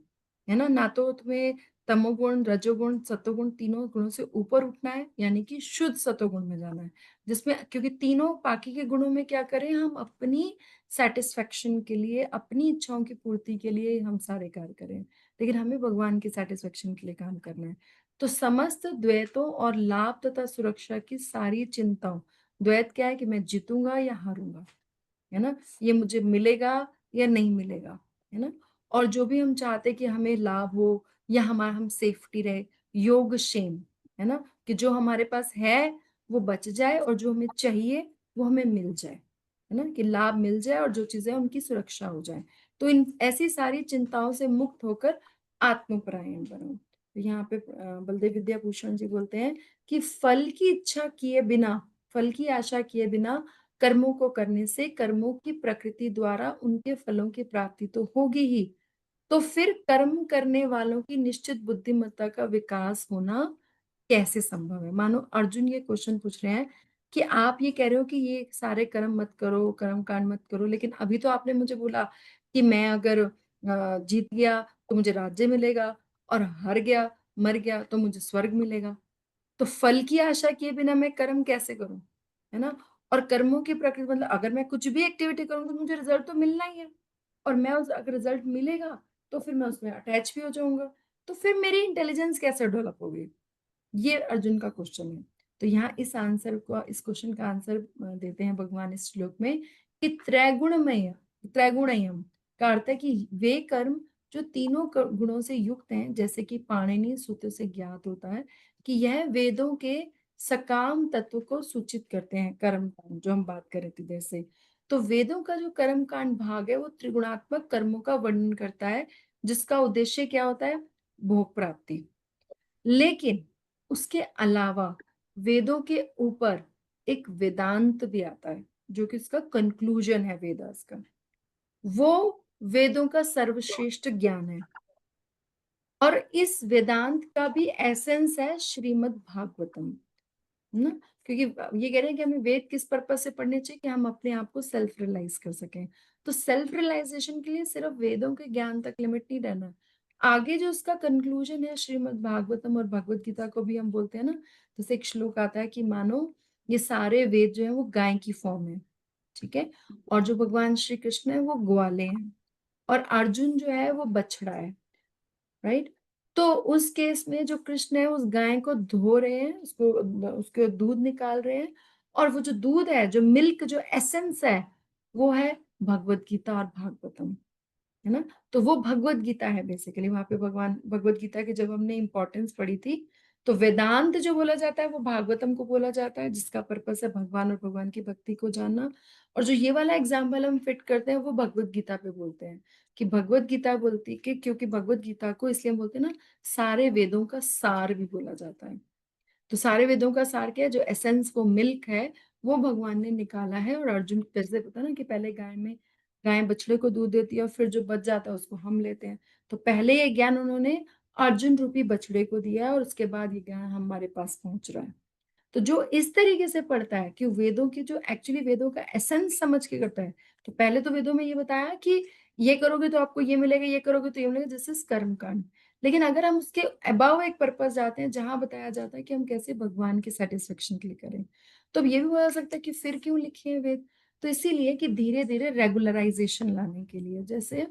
है ना तो तुम्हें तमोगुण, रजोगुण, सतोगुण तीनों गुणों से ऊपर उठना है, यानी कि शुद्ध सतोगुण में जाना है, जिसमें क्योंकि तीनों बाकी के गुणों में क्या करें, हम अपनी सेटिस्फेक्शन के लिए, अपनी इच्छाओं की पूर्ति के लिए हम सारे कार्य करें, लेकिन हमें भगवान की सेटिस्फेक्शन के लिए काम करना है। तो समस्त द्वैतों और लाभ तथा सुरक्षा की सारी चिंताओं, द्वैत क्या है कि मैं जीतूंगा या हारूंगा, है ना, ये मुझे मिलेगा या नहीं मिलेगा, है ना, और जो भी हम चाहते हैं कि हमें लाभ हो या हमारा हम सेफ्टी रहे, योग क्षेम, है ना, कि जो हमारे पास है वो बच जाए और जो हमें चाहिए वो हमें मिल जाए, है ना, कि लाभ मिल जाए और जो चीजें हैं उनकी सुरक्षा हो जाए। तो इन ऐसी सारी चिंताओं से मुक्त होकर आत्मपरायण बनो। तो यहाँ पे बलदेव विद्याभूषण जी बोलते हैं कि फल की इच्छा किए बिना, फल की आशा किए बिना कर्मों को करने से कर्मों की प्रकृति द्वारा उनके फलों की प्राप्ति तो होगी ही, तो फिर कर्म करने वालों की निश्चित बुद्धिमत्ता का विकास होना कैसे संभव है। मानो अर्जुन ये क्वेश्चन पूछ रहे हैं कि आप ये कह रहे हो कि ये सारे कर्म मत करो, कर्म कांड मत करो, लेकिन अभी तो आपने मुझे बोला कि मैं अगर जीत गया तो मुझे राज्य मिलेगा, और हार गया, मर गया तो मुझे स्वर्ग मिलेगा, तो फल की आशा किए बिना मैं कर्म कैसे करूं, है ना, और कर्मों की प्रकृति मतलब अगर मैं कुछ भी एक्टिविटी करूँ तो मुझे रिजल्ट तो मिलना ही है, और मैं उस अगर रिजल्ट मिलेगा तो फिर मैं उसमें अटैच भी हो जाऊंगा, तो फिर मेरी इंटेलिजेंस कैसे डेवलप होगी, ये अर्जुन का क्वेश्चन है। तो यहाँ इस आंसर को, इस क्वेश्चन का आंसर देते हैं भगवान इस श्लोक में कि त्रैगुणमय, त्रैगुणयम का अर्थ है कि वे कर्म जो तीनों गुणों से युक्त हैं, जैसे कि पाणिनि सूत्र से ज्ञात होता है कि यह वेदों के सकाम तत्व को सूचित करते हैं। कर्म कांड जो हम बात कर रहे थे जैसे, तो वेदों का जो कर्म कांड भाग है वो त्रिगुणात्मक कर्मों का वर्णन करता है, जिसका उद्देश्य क्या होता है, भोग प्राप्ति। लेकिन उसके अलावा वेदों के ऊपर एक वेदांत भी आता है, जो कि इसका कंक्लूजन है वेदास का, वो वेदों का सर्वश्रेष्ठ ज्ञान है, और इस वेदांत का भी एसेंस है श्रीमद् भागवतम, है ना, क्योंकि ये कह रहे हैं कि हमें वेद किस पर्पज से पढ़ने चाहिए, कि हम अपने आप को सेल्फ रियलाइज कर सकें। तो सेल्फ रियलाइजेशन के लिए सिर्फ वेदों के ज्ञान तक लिमिट नहीं रहना, आगे जो उसका कंक्लूजन है श्रीमद् भागवतम और भगवत गीता को भी हम बोलते हैं ना, जैसे एक श्लोक आता है कि मानो ये सारे वेद जो है वो गाय की फॉर्म है, ठीक है, और जो भगवान श्री कृष्ण है वो ग्वाले हैं, और अर्जुन जो है वो बछड़ा है, राइट। तो उस केस में जो कृष्ण है उस गाय को धो रहे हैं, उसको उसके दूध निकाल रहे हैं, और वो जो दूध है, जो मिल्क, जो एसेंस है, वो है भगवत गीता और भागवतम, है ना। तो वो भगवत गीता है बेसिकली, वहां पे भगवान भगवत गीता की जब हमने इंपॉर्टेंस पढ़ी थी, तो वेदांत जो बोला जाता है वो भागवतम को बोला जाता है, जिसका पर्पस है भगवान और भगवान की भक्ति को जानना, और जो ये वाला एग्जाम्पल हम फिट करते हैं वो भगवत गीता पे बोलते हैं, कि भगवत गीता बोलती है कि क्योंकि भगवत गीता को इसलिए हम बोलते हैं ना, सारे वेदों का सार भी बोला जाता है। तो सारे वेदों का सार क्या है, जो एसेंस, वो मिल्क है, वो भगवान ने निकाला है, और अर्जुन जैसे पता ना कि पहले गाय बछड़े को दूध देती है और फिर जो बच जाता है उसको हम लेते हैं, तो पहले ये ज्ञान उन्होंने अर्जुन रूपी बछड़े को दिया है, और उसके बाद ये ज्ञान हमारे पास पहुंच रहा है। तो जो इस तरीके से पढ़ता है कि वेदों की जो एक्चुअली वेदों का एसेंस समझ के करता है, तो पहले तो वेदों में ये बताया कि ये करोगे तो आपको ये मिलेगा, ये करोगे तो ये मिलेगा, दिस इज कर्म कांड। लेकिन अगर हम उसके अबाव एक पर्पस जाते हैं जहां बताया जाता है कि हम कैसे भगवान के सेटिस्फेक्शन के लिए करें, तो अब ये भी बोला सकता है कि फिर क्यों लिखे हैं वेद, तो इसीलिए कि धीरे धीरे रेगुलराइजेशन लाने के लिए। जैसे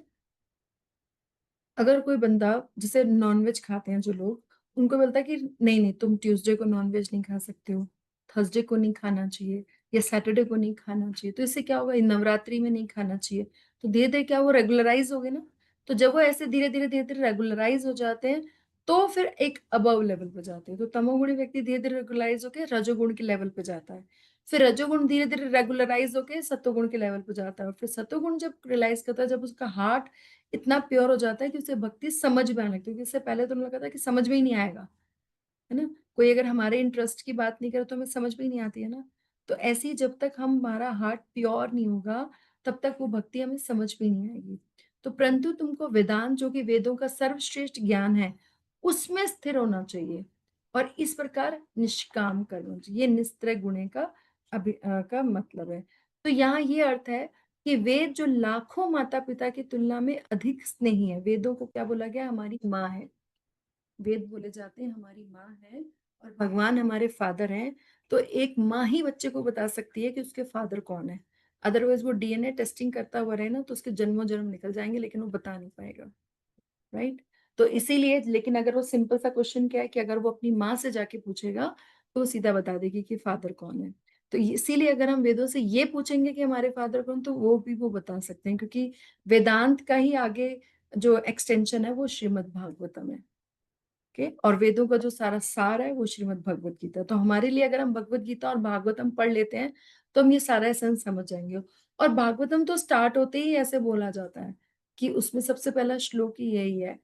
अगर कोई बंदा, जैसे नॉनवेज खाते हैं जो लोग, उनको बोलता है कि नहीं नहीं तुम ट्यूसडे को नॉनवेज नहीं खा सकते हो, थर्सडे को नहीं खाना चाहिए, या सैटरडे को नहीं खाना चाहिए, तो इससे क्या होगा, नवरात्रि में नहीं खाना चाहिए, तो धीरे धीरे क्या वो रेगुलराइज हो गए ना। तो जब वो ऐसे धीरे धीरे रेगुलराइज हो जाते हैं, तो फिर एक अबव लेवल पे जाते हैं, तो तमोगुणी व्यक्ति धीरे धीरे रेगुलराइज होकर रजोगुण के लेवल पे जाता है, फिर रजोगुण धीरे धीरे रेगुलराइज होकर सत्वगुण के लेवल पे जाता है, और फिर सत्वगुण जब रियलाइज करता है, जब उसका हार्ट इतना प्योर हो जाता है कि उसे भक्ति समझ में आने लगती है, क्योंकि इससे पहले तो हमें लगा था कि समझ में ही नहीं आएगा, है ना, कोई अगर हमारे इंटरेस्ट की बात नहीं करे तो हमें समझ में ही नहीं आती है ना। तो ऐसे ही जब तक हमारा हार्ट प्योर नहीं होगा, तब तक वो भक्ति हमें समझ में नहीं आएगी। तो परंतु तुमको वेदांत, जो कि वेदों का सर्वश्रेष्ठ ज्ञान है, उसमें स्थिर होना चाहिए, और इस प्रकार निष्काम करना चाहिए, ये निस्त्रय गुणे का का मतलब है। तो यहाँ ये अर्थ है कि वेद जो लाखों माता पिता की तुलना में अधिक स्नेही है। वेदों को क्या बोला गया? हमारी माँ है। वेद बोले जाते हैं हमारी माँ है और भगवान हमारे फादर हैं। तो एक माँ ही बच्चे को बता सकती है कि उसके फादर कौन है। अदरवाइज वो डीएनए टेस्टिंग करता हुआ रहे ना तो उसके जन्मों जन्म निकल जाएंगे, लेकिन वो बता नहीं पाएगा, राइट। तो इसीलिए, लेकिन अगर वो सिंपल सा क्वेश्चन क्या है कि अगर वो अपनी माँ से जाके पूछेगा तो वो सीधा बता देगी कि फादर कौन है। तो इसीलिए अगर हम वेदों से ये पूछेंगे कि हमारे फादर कौन, तो वो भी वो बता सकते हैं, क्योंकि वेदांत का ही आगे जो एक्सटेंशन है वो श्रीमद् भागवतम है। ओके, और वेदों का जो सारा सार है वो श्रीमद् भगवत गीता। तो हमारे लिए अगर हम भगवत गीता और भागवतम पढ़ लेते हैं तो हम ये सारा एसेंस समझ जाएंगे। और भागवतम तो स्टार्ट होते ही ऐसे बोला जाता है कि उसमें सबसे पहला श्लोक ही यही है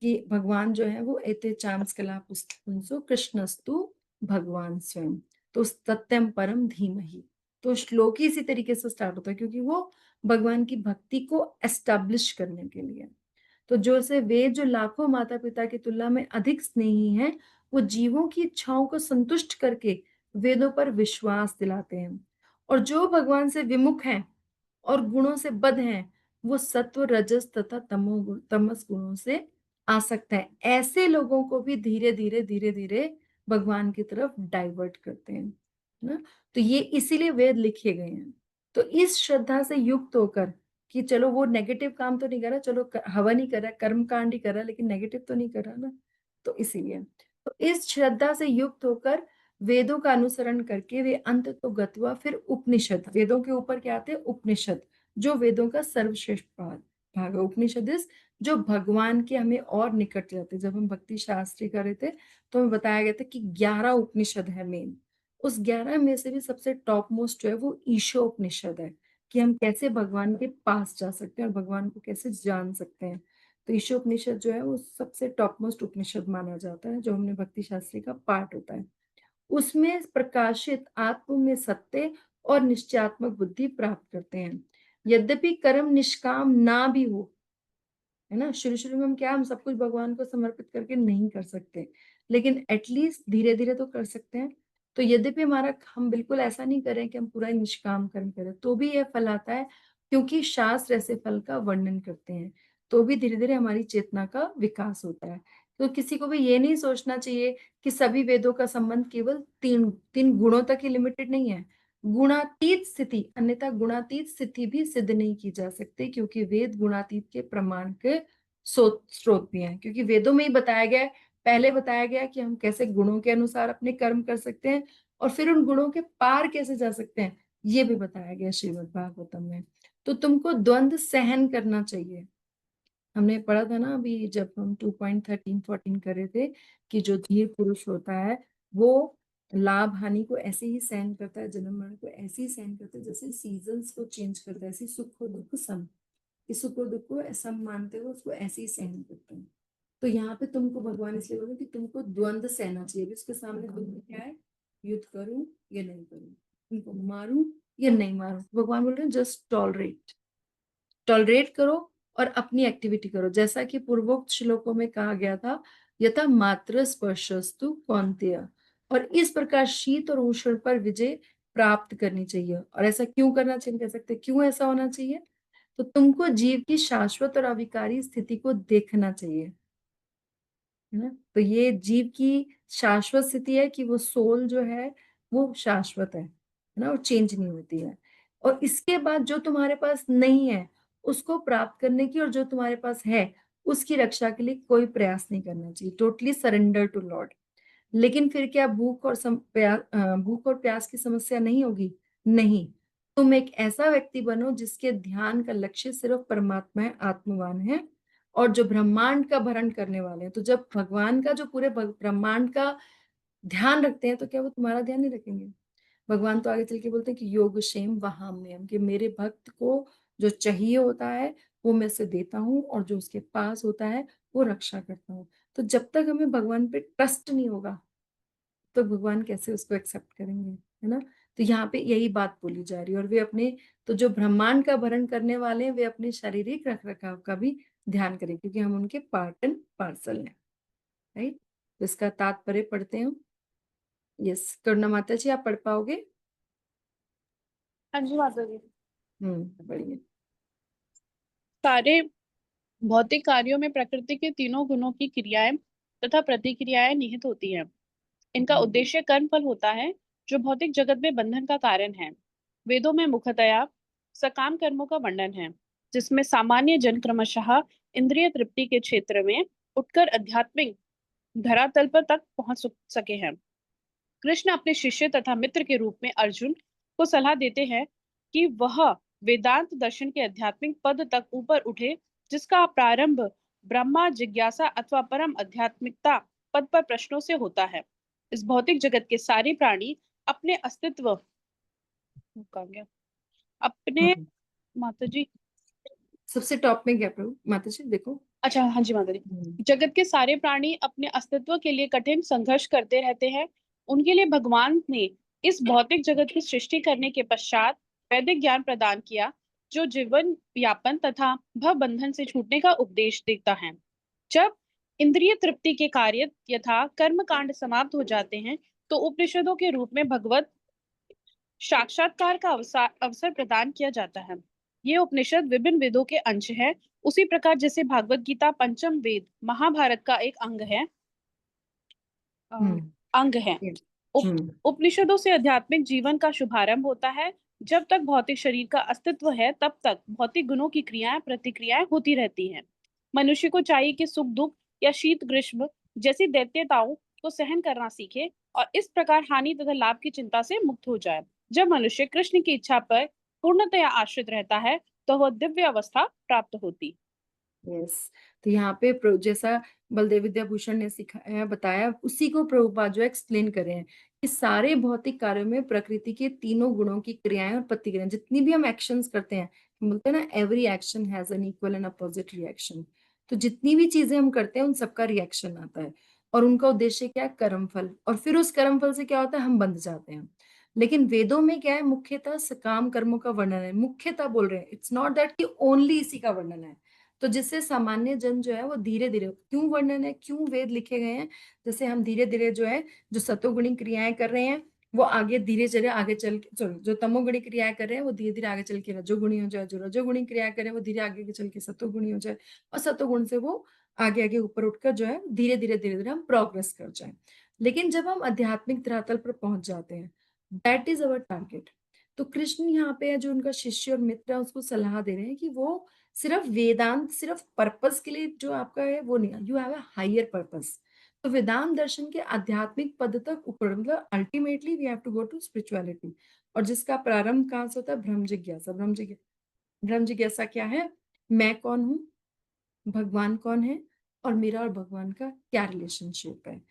कि भगवान जो है वो एते चांस कला पुंसो कृष्णस्तु भगवान स्वयं, तो सत्यम परम धीमहि। तो श्लोक ही इसी तरीके से स्टार्ट होता है, क्योंकि वो भगवान की भक्ति को एस्टैब्लिश करने के लिए। तो जो से वेद जो लाखों माता पिता की तुलना में अधिक स्नेही हैं, वो जीवों की इच्छाओं को संतुष्ट करके वेदों पर विश्वास दिलाते हैं। और जो भगवान से विमुख हैं और गुणों से बद्ध हैं, वो सत्व रजस तथा तमस गुणों से आसक्त हैं। ऐसे लोगों को भी धीरे धीरे धीरे धीरे भगवान की तरफ डाइवर्ट करते हैं ना। तो ये इसीलिए वेद लिखे गए हैं। तो इस श्रद्धा से युक्त होकर कि चलो वो नेगेटिव काम तो नहीं कर रहा, चलो हवन ही कर रहा है, कर्म कांड ही कर रहा है, लेकिन नेगेटिव तो नहीं कर रहा ना। तो इसीलिए तो इस श्रद्धा से युक्त होकर वेदों का अनुसरण करके वे अंत तो गत्वा फिर उपनिषद, वेदों के ऊपर क्या आते हैं? उपनिषद, जो वेदों का सर्वश्रेष्ठ भाग है। उपनिषद जो भगवान के हमें और निकट जाते हैं। जब हम भक्ति शास्त्री कर रहे थे तो हमें बताया गया था कि 11 उपनिषद है मेन। उस 11 में से भी सबसे टॉप मोस्ट जो है वो ईशोपनिषद है, कि हम कैसे भगवान के पास जा सकते हैं और भगवान को कैसे जान सकते हैं। तो ईशोपनिषद जो है वो सबसे टॉप मोस्ट उपनिषद माना जाता है, जो हमने भक्ति शास्त्री का पार्ट होता है। उसमें प्रकाशित आत्म में सत्य और निश्चयात्मक बुद्धि प्राप्त करते हैं। यद्यपि कर्म निष्काम ना भी हो, है ना, शुरू शुरू में हम क्या, हम सब कुछ भगवान को समर्पित करके नहीं कर सकते, लेकिन एटलीस्ट धीरे धीरे तो कर सकते हैं। तो यद्यपि हमारा, हम बिल्कुल ऐसा नहीं करें कि हम पूरा निष्काम कर्म करें तो भी यह फल आता है, क्योंकि शास्त्र ऐसे फल का वर्णन करते हैं। तो भी धीरे धीरे हमारी चेतना का विकास होता है। तो किसी को भी ये नहीं सोचना चाहिए कि सभी वेदों का संबंध केवल तीन तीन गुणों तक ही लिमिटेड नहीं है। गुणातीत स्थिति, अन्यथा गुणातीत स्थिति भी सिद्ध नहीं की जा सकती, क्योंकि वेद गुणातीत के प्रमाण के स्रोत भी हैं। क्योंकि वेदों में ही बताया गया है, पहले बताया गया कि हम कैसे गुणों के अनुसार अपने कर्म कर सकते हैं और फिर उन गुणों के पार कैसे जा सकते हैं, ये भी बताया गया श्रीमद् भागवतम में। तो तुमको द्वंद्व सहन करना चाहिए। हमने पढ़ा था ना अभी जब हम 2.13-14 कर रहे थे कि जो धीर पुरुष होता है वो लाभ हानि को ऐसे ही सहन करता है, जन्म मरण को ऐसे ही सहन करता है जैसे सीजन्स को चेंज करता है, ऐसे सुख और दुख सम, इस सुख और दुख को सम मानते हुए उसको ऐसे ही सहन करते हैं। तो यहाँ पे तुमको भगवान इसलिए बोले कि तुमको द्वंद्व सहना चाहिए। उसके सामने तुमको क्या है, युद्ध करूं या नहीं करूं, तुमको मारूं या नहीं मारूं। भगवान बोल रहे हैं जस्ट टॉलरेट, टॉलरेट करो और अपनी एक्टिविटी करो। जैसा कि पूर्वोक्त श्लोकों में कहा गया था, यथा मात्र स्पर्शस्तु कौन्तेय, और इस प्रकार शीत और उष्ण पर विजय प्राप्त करनी चाहिए। और ऐसा क्यों करना चाहिए, कह सकते क्यों ऐसा होना चाहिए? तो तुमको जीव की शाश्वत और अविकारी स्थिति को देखना चाहिए, है ना। तो ये जीव की शाश्वत स्थिति है कि वो सोल जो है वो शाश्वत है ना, वो चेंज नहीं होती है। और इसके बाद जो तुम्हारे पास नहीं है उसको प्राप्त करने की, और जो तुम्हारे पास है उसकी रक्षा के लिए कोई प्रयास नहीं करना चाहिए। Totally surrender to Lord. लेकिन फिर क्या भूख और प्यास की समस्या नहीं होगी? नहीं। तुम एक ऐसा व्यक्ति बनो जिसके ध्यान का लक्ष्य सिर्फ परमात्मा है, आत्मवान है, और जो ब्रह्मांड का भरण करने वाले हैं। तो जब भगवान का जो पूरे ब्रह्मांड का ध्यान रखते हैं तो क्या वो तुम्हारा ध्यान नहीं रखेंगे? भगवान तो आगे चल के बोलते हैं कि योग क्षेम वहाम्यम, कि मेरे भक्त को जो चाहिए होता है वो मैं उसे देता हूँ, और जो उसके पास होता है वो रक्षा करता हूँ। तो जब तक हमें भगवान पे ट्रस्ट नहीं होगा तो भगवान कैसे उसको एक्सेप्ट करेंगे, है ना। तो यहाँ पे यही बात बोली जा रही है। और वे अपने, तो जो ब्रह्मांड का भरण करने वाले हैं वे अपने शारीरिक रख रखाव का भी ध्यान करें, क्योंकि हम उनके पार्ट एंड पार्सल हैं, राइट। तो इसका तात्पर्य पढ़ते हैं। यस, करुणा माता जी आप पढ़ पाओगे? हाँ जी माता जी। बढ़िया। सारे भौतिक कार्यों में प्रकृति के तीनों गुणों की क्रियाएं तथा प्रतिक्रियाएं निहित होती हैं। इनका उद्देश्य कर्म फल होता है, जो भौतिक जगत में बंधन का कारण है। वेदों में मुख्यतया सकाम कर्मों का वर्णन है, जिसमें सामान्य जन क्रमशः इंद्रिय तृप्ति के क्षेत्र में उठकर आध्यात्मिक धरातल पर तक पहुंच सके हैं। कृष्ण अपने शिष्य तथा मित्र के रूप में अर्जुन को सलाह देते हैं कि वह वेदांत दर्शन के आध्यात्मिक पद तक ऊपर उठे, जिसका प्रारंभ ब्रह्मा जिज्ञासा अथवा परम आध्यात्मिकता पद पर प्रश्नों से होता है। इस भौतिक जगत के सारे प्राणी अपने अस्तित्व कहाँ गया? अपने माता जी सबसे टॉप में क्या प्रभु माता जी देखो। अच्छा, हाँ जी माता जी। जगत के सारे प्राणी अपने अस्तित्व के लिए कठिन संघर्ष करते रहते हैं। उनके लिए भगवान ने इस भौतिक जगत की सृष्टि करने के पश्चात वैदिक ज्ञान प्रदान किया, जो जीवन यापन तथा भव बंधन से छूटने का उपदेश देता है। जब इंद्रिय तृप्ति के कार्य यथा कर्म कांड समाप्त हो जाते हैं, तो उपनिषदों के रूप में भगवत साक्षात्कार का अवसर प्रदान किया जाता है। ये उपनिषद विभिन्न वेदों के अंश है। उसी प्रकार जैसे भागवत गीता पंचम वेद महाभारत का एक अंग है, अ, अंग है। उपनिषदों से आध्यात्मिक जीवन का शुभारंभ होता है। जब तक भौतिक शरीर का अस्तित्व है, तब तक भौतिक गुणों की क्रियाएं प्रतिक्रियाएं होती रहती हैं। मनुष्य को चाहिए कि सुख दुख या शीत ग्रीष्म जैसी दैत्यताओं को सहन करना सीखे और इस प्रकार हानि तथा लाभ की चिंता से मुक्त हो जाए। जब मनुष्य कृष्ण की इच्छा पर पूर्णतया आश्रित रहता है, तो वह दिव्य अवस्था प्राप्त होती। यस, तो यहाँ पे जैसा बलदेव विद्याभूषण ने सिखाया बताया, उसी को प्रभुपाद जो एक्सप्लेन करे हैं कि सारे भौतिक कार्यों में प्रकृति के तीनों गुणों की क्रियाएं और प्रतिक्रियाएं, जितनी भी हम एक्शंस करते हैं, बोलते हैं ना every action has an equal and opposite reaction. तो जितनी भी चीजें हम करते हैं उन सबका रिएक्शन आता है और उनका उद्देश्य क्या है? कर्म फल। और फिर उस कर्म फल से क्या होता है? हम बंध जाते हैं। लेकिन वेदों में क्या है? मुख्यतः सकाम कर्मों का वर्णन है, मुख्यतः बोल रहे हैं। इट्स नॉट दैट कि ओनली इसी का वर्णन है। तो जिससे सामान्य जन जो है वो धीरे धीरे, क्यों वर्णन है, क्यों वेद लिखे गए हैं? जैसे हम धीरे धीरे जो है, जो सतोगुणी क्रियाएं कर रहे हैं वो आगे धीरे धीरे आगे चल के, सॉरी, जो तमोगुणी क्रियाएं कर रहे हैं वो धीरे धीरे आगे चल के रजोगुणी हो जाए, जो रजोगुणी क्रिया करें वो धीरे आगे चल के सतोगुणी हो जाए, और सतोगुण से वो आगे आगे ऊपर उठकर जो है धीरे धीरे हम प्रोग्रेस कर जाए। लेकिन जब हम आध्यात्मिक धरातल पर पहुंच जाते हैं, दैट इज अवर टारगेट। तो कृष्ण यहाँ पे है, जो उनका शिष्य और मित्र है, उसको सलाह दे रहे हैं कि वो सिर्फ वेदांत सिर्फ पर्पस के लिए जो आपका है वो नहीं, you have a higher purpose. तो वेदांत दर्शन के आध्यात्मिक पद तक ऊपर, मतलब ultimately we have to go to spirituality. और जिसका प्रारंभ कहाँ से होता है? ब्रह्म जिज्ञासा। ब्रह्म जिज्ञासा क्या है? मैं कौन हूँ, भगवान कौन है, और मेरा और भगवान का क्या रिलेशनशिप है।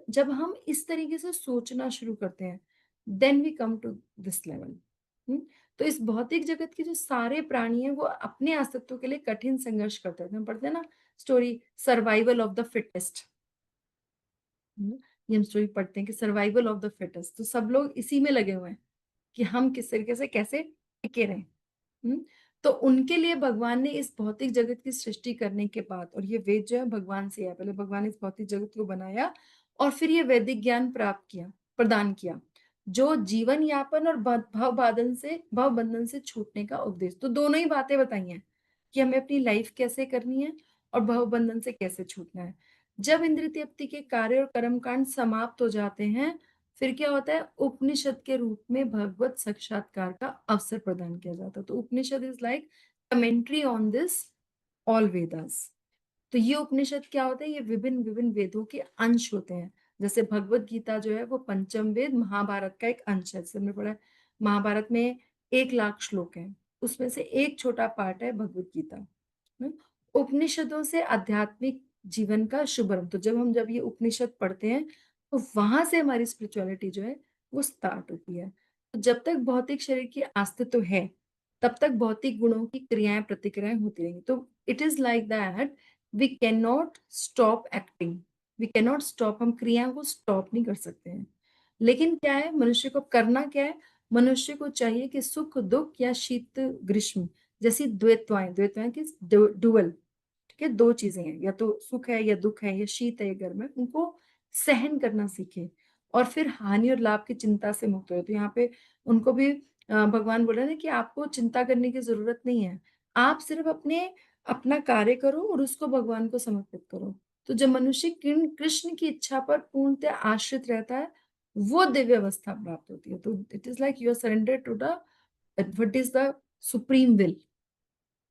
जब हम इस तरीके से सोचना शुरू करते हैं, then we come to this level. तो इस भौतिक जगत के जो सारे प्राणी हैं वो अपने अस्तित्व के लिए कठिन संघर्ष करते हैं। हम पढ़ते हैं ना story, survival of the fittest. ये हम स्टोरी पढ़ते हैं कि सर्वाइवल ऑफ द फिटेस्ट। तो सब लोग इसी में लगे हुए हैं कि हम किस तरीके से कैसे टिके रहें। तो उनके लिए भगवान ने इस भौतिक जगत की सृष्टि करने के बाद, और ये वेद जो है भगवान से है, पहले भगवान ने इस भौतिक जगत को बनाया और फिर ये वैदिक ज्ञान प्रदान किया, जो जीवन यापन और भव बंधन से छूटने का उपदेश। तो दोनों ही बातें बताई हैं कि हमें अपनी लाइफ कैसे करनी है और भव बंधन से कैसे छूटना है। जब इंद्रिय तृप्ति के कार्य और कर्मकांड समाप्त हो जाते हैं, फिर क्या होता है? उपनिषद के रूप में भगवत साक्षात्कार का अवसर प्रदान किया जाता है। तो Upanishad is like commentary on this all Vedas. तो ये उपनिषद क्या होता है? ये विभिन्न विभिन्न वेदों के अंश होते हैं। जैसे भगवत गीता जो है वो पंचम वेद महाभारत का एक अंश है। जैसे हमने पढ़ा है, महाभारत में 1,00,000 श्लोक हैं, उसमें से एक छोटा पार्ट है भगवत गीता। उपनिषदों से आध्यात्मिक जीवन का शुभारंभ। तो जब ये उपनिषद पढ़ते हैं तो वहां से हमारी स्पिरिचुअलिटी जो है वो स्टार्ट होती है। तो जब तक भौतिक शरीर की अस्तित्व है, तब तक भौतिक गुणों की क्रियाएं प्रतिक्रियाएं होती रहेंगी। तो it is like that we can not stop acting, we can not stop, हम क्रियाओं को स्टॉप नहीं कर सकते हैं। लेकिन क्या है, मनुष्य को करना क्या है? मनुष्य को चाहिए कि सुख दुख या शीत ग्रीष्म जैसी द्वैतवाएं की डुअल, ठीक है, दो चीजें हैं, या तो सुख है या दुख है या शीत है या गर्म है, उनको सहन करना सीखे और फिर हानि और लाभ की चिंता से मुक्त हो। तो यहाँ पे उनको भी भगवान बोल रहे हैं ना कि आपको चिंता करने की जरूरत नहीं है, आप सिर्फ अपना कार्य करो और उसको भगवान को समर्पित करो। तो जब मनुष्य कृष्ण की इच्छा पर पूर्णतः आश्रित रहता है, वो दिव्य अवस्था प्राप्त होती है। तो it is like you are surrender to the what is the supreme will,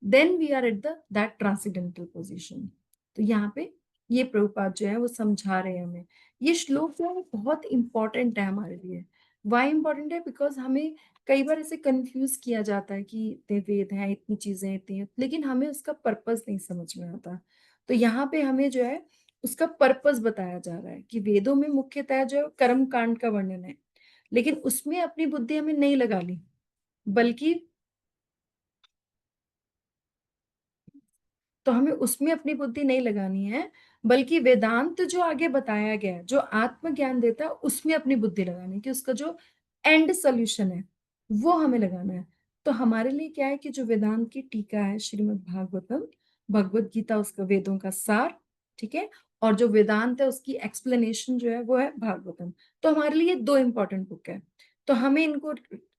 then we are at the that transcendental position. तो यहाँ पे ये प्रभुपाद जो है वो समझा रहे हैं हमें। ये श्लोक जो है वो बहुत इंपॉर्टेंट है हमारे लिए। वाई इंपॉर्टेंट है? बिकॉज हमें कई बार ऐसे कंफ्यूज किया जाता है कि इतने वेद हैं, इतनी चीजें, इतनी, लेकिन हमें उसका पर्पस नहीं समझ में आता। तो यहाँ पे हमें जो है उसका पर्पस बताया जा रहा है कि वेदों में मुख्यतः जो है कर्म कांड का वर्णन है, लेकिन उसमें अपनी बुद्धि हमें नहीं लगानी, बल्कि तो हमें उसमें अपनी बुद्धि नहीं लगानी है, बल्कि वेदांत जो आगे बताया गया है, जो आत्मज्ञान देता है, उसमें अपनी बुद्धि लगानी है कि उसका जो एंड सोल्यूशन है वो हमें लगाना है। तो हमारे लिए क्या है कि जो वेदांत की टीका है श्रीमद् भागवतम, भगवत गीता उसका वेदों का सार, ठीक है, और जो वेदांत है उसकी एक्सप्लेनेशन जो है वो है भागवतम। तो हमारे लिए दो इंपॉर्टेंट बुक है, तो हमें इनको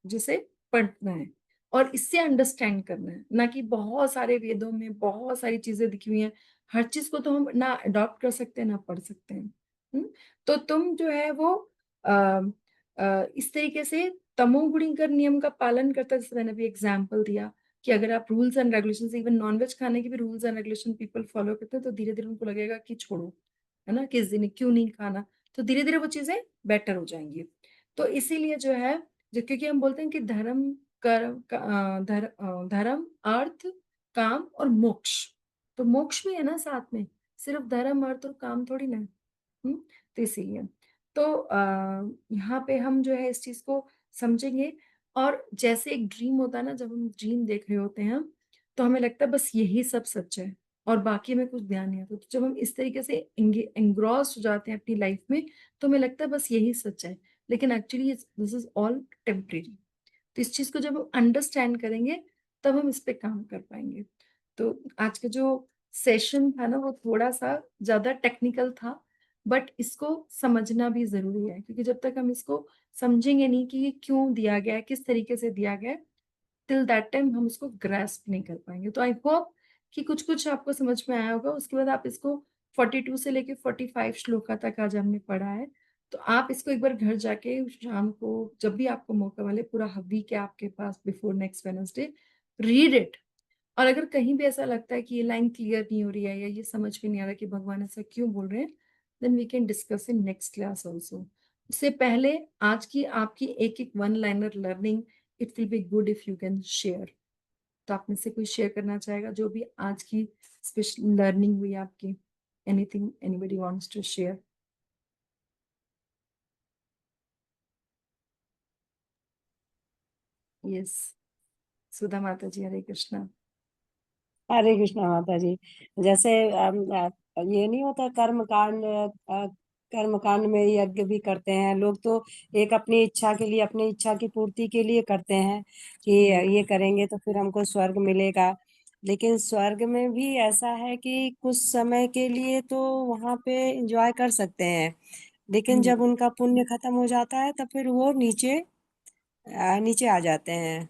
जैसे पढ़ना है और इससे अंडरस्टैंड करना है, ना कि बहुत सारे वेदों में बहुत सारी चीजें लिखी हुई हैं, हर चीज को तो हम ना अडॉप्ट कर सकते हैं ना पढ़ सकते हैं। तो तुम जो है वो आ, इस तरीके से तमोगुणिकर नियम का पालन करता है। जैसे मैंने भी एग्जाम्पल दिया कि अगर आप rules and regulations, even nonveg खाने के भी rules and regulation people follow करते हैं, तो धीरे धीरे उनको लगेगा कि छोड़ो, है ना, किस दिन क्यों नहीं खाना, तो धीरे धीरे वो चीजें बेटर हो जाएंगी। तो इसीलिए जो है, जो क्योंकि हम बोलते हैं कि धर्म, धर्म, अर्थ, काम और मोक्ष, तो मोक्ष भी है ना साथ में, सिर्फ धर्म अर्थ और काम थोड़ी ना है। तो इसीलिए तो यहाँ पे हम जो है इस चीज को समझेंगे। और जैसे एक ड्रीम होता है ना, जब हम ड्रीम देख रहे होते हैं तो हमें लगता है बस यही सब सच है और बाकी में कुछ ध्यान नहीं आता। तो जब हम इस तरीके से एंग्रॉस हो जाते हैं अपनी लाइफ में, तो हमें लगता है बस यही सच है, लेकिन actually this is all temporary. तो इस चीज को जब हम अंडरस्टैंड करेंगे तब हम इस पे काम कर पाएंगे। तो आज का जो सेशन था ना वो थोड़ा सा ज्यादा टेक्निकल था, बट इसको समझना भी जरूरी है, क्योंकि जब तक हम इसको समझेंगे नहीं कि ये क्यों दिया गया है, किस तरीके से दिया गया है, टिल दैट टाइम हम उसको ग्रास्प नहीं कर पाएंगे। तो आई होप कि कुछ कुछ आपको समझ में आया होगा। उसके बाद आप इसको 42 से लेके 45 श्लोका तक आज हमने पढ़ा है। तो आप इसको एक बार घर जाके शाम को जब भी आपको मौका मिले, पूरा वीक है आपके पास before next Wednesday, read it. और अगर कहीं भी ऐसा लगता है कि ये लाइन क्लियर नहीं हो रही है या ये समझ में नहीं आ रहा कि भगवान ऐसा क्यों बोल रहे हैं, then we can discuss in next class also. उससे पहले आज की आपकी एक एक one liner learning, it will be good if you can share. तो आप में से कोई शेयर करना चाहेगा जो भी आज की स्पेशल लर्निंग हुई आपकी? Anything anybody wants to share? Yes, Sudha माता जी, हरे कृष्णा। हरे कृष्णा माता जी। जैसे ये नहीं होता कर्म कांड में यज्ञ भी करते हैं लोग, तो एक अपनी इच्छा के लिए, अपनी इच्छा की पूर्ति के लिए करते हैं कि ये करेंगे तो फिर हमको स्वर्ग मिलेगा। लेकिन स्वर्ग में भी ऐसा है कि कुछ समय के लिए तो वहां पे एंजॉय कर सकते हैं, लेकिन जब उनका पुण्य खत्म हो जाता है तब फिर वो नीचे आ जाते हैं।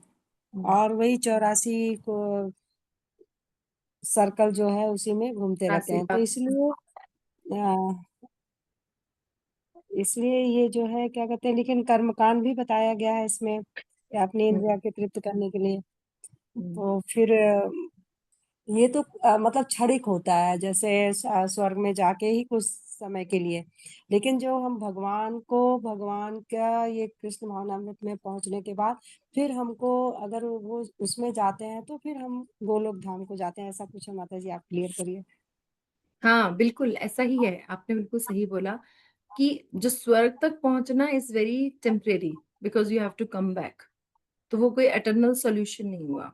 और वही 84 को सर्कल जो है उसी में घूमते रहते हैं। तो अ, इसलिए ये जो है क्या कहते हैं, लेकिन कर्मकांड भी बताया गया है इसमें कि अपनी इंद्रिया के तृप्त करने के लिए। तो फिर ये तो मतलब क्षणिक होता है, जैसे स्वर्ग में जाके ही कुछ समय के लिए। लेकिन जो हम भगवान का ये कृष्ण भावनामृत में पहुंचने के बाद फिर हमको, अगर वो उसमें जाते हैं तो फिर हम गोलोक धाम को जाते हैं, ऐसा कुछ है। माता जी आप क्लियर करिए। हाँ बिल्कुल ऐसा ही है, आपने बिल्कुल सही बोला कि जो स्वर्ग तक पहुंचना is very temporary, because you have to come back. तो वो कोई एटर्नल सॉल्यूशन नहीं हुआ,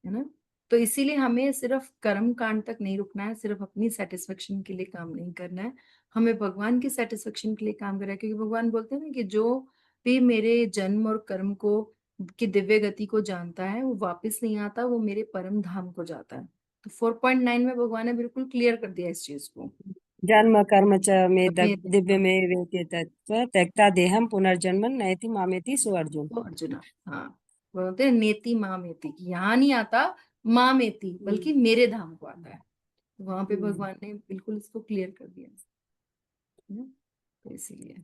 है ना। तो इसीलिए हमें सिर्फ कर्म कांड तक नहीं रुकना है, सिर्फ अपनी सेटिस्फेक्शन के लिए काम नहीं करना है, हमें भगवान की सेटिस्फेक्शन के लिए काम करना है। क्योंकि भगवान बोलते हैं ना कि जो भी मेरे जन्म और कर्म को की दिव्य गति को जानता है वो वापस नहीं आता, वो मेरे परम धाम को जाता है। तो 4.9 में भगवान ने बिल्कुल क्लियर कर दिया इस चीज को। जन्म कर्म च मे मेरे दिव्य में वेति तत्व त्यक्ता देहम पुनर्जन्म नयति मामेति सो अर्जुन। तो अर्जुना, हाँ बोलते हैं नेति माँ मेति, यहाँ नहीं आता माँ मेति, बल्कि मेरे धाम को आता है। वहां पे भगवान ने बिल्कुल इसको क्लियर कर दिया है ना? तो इसीलिए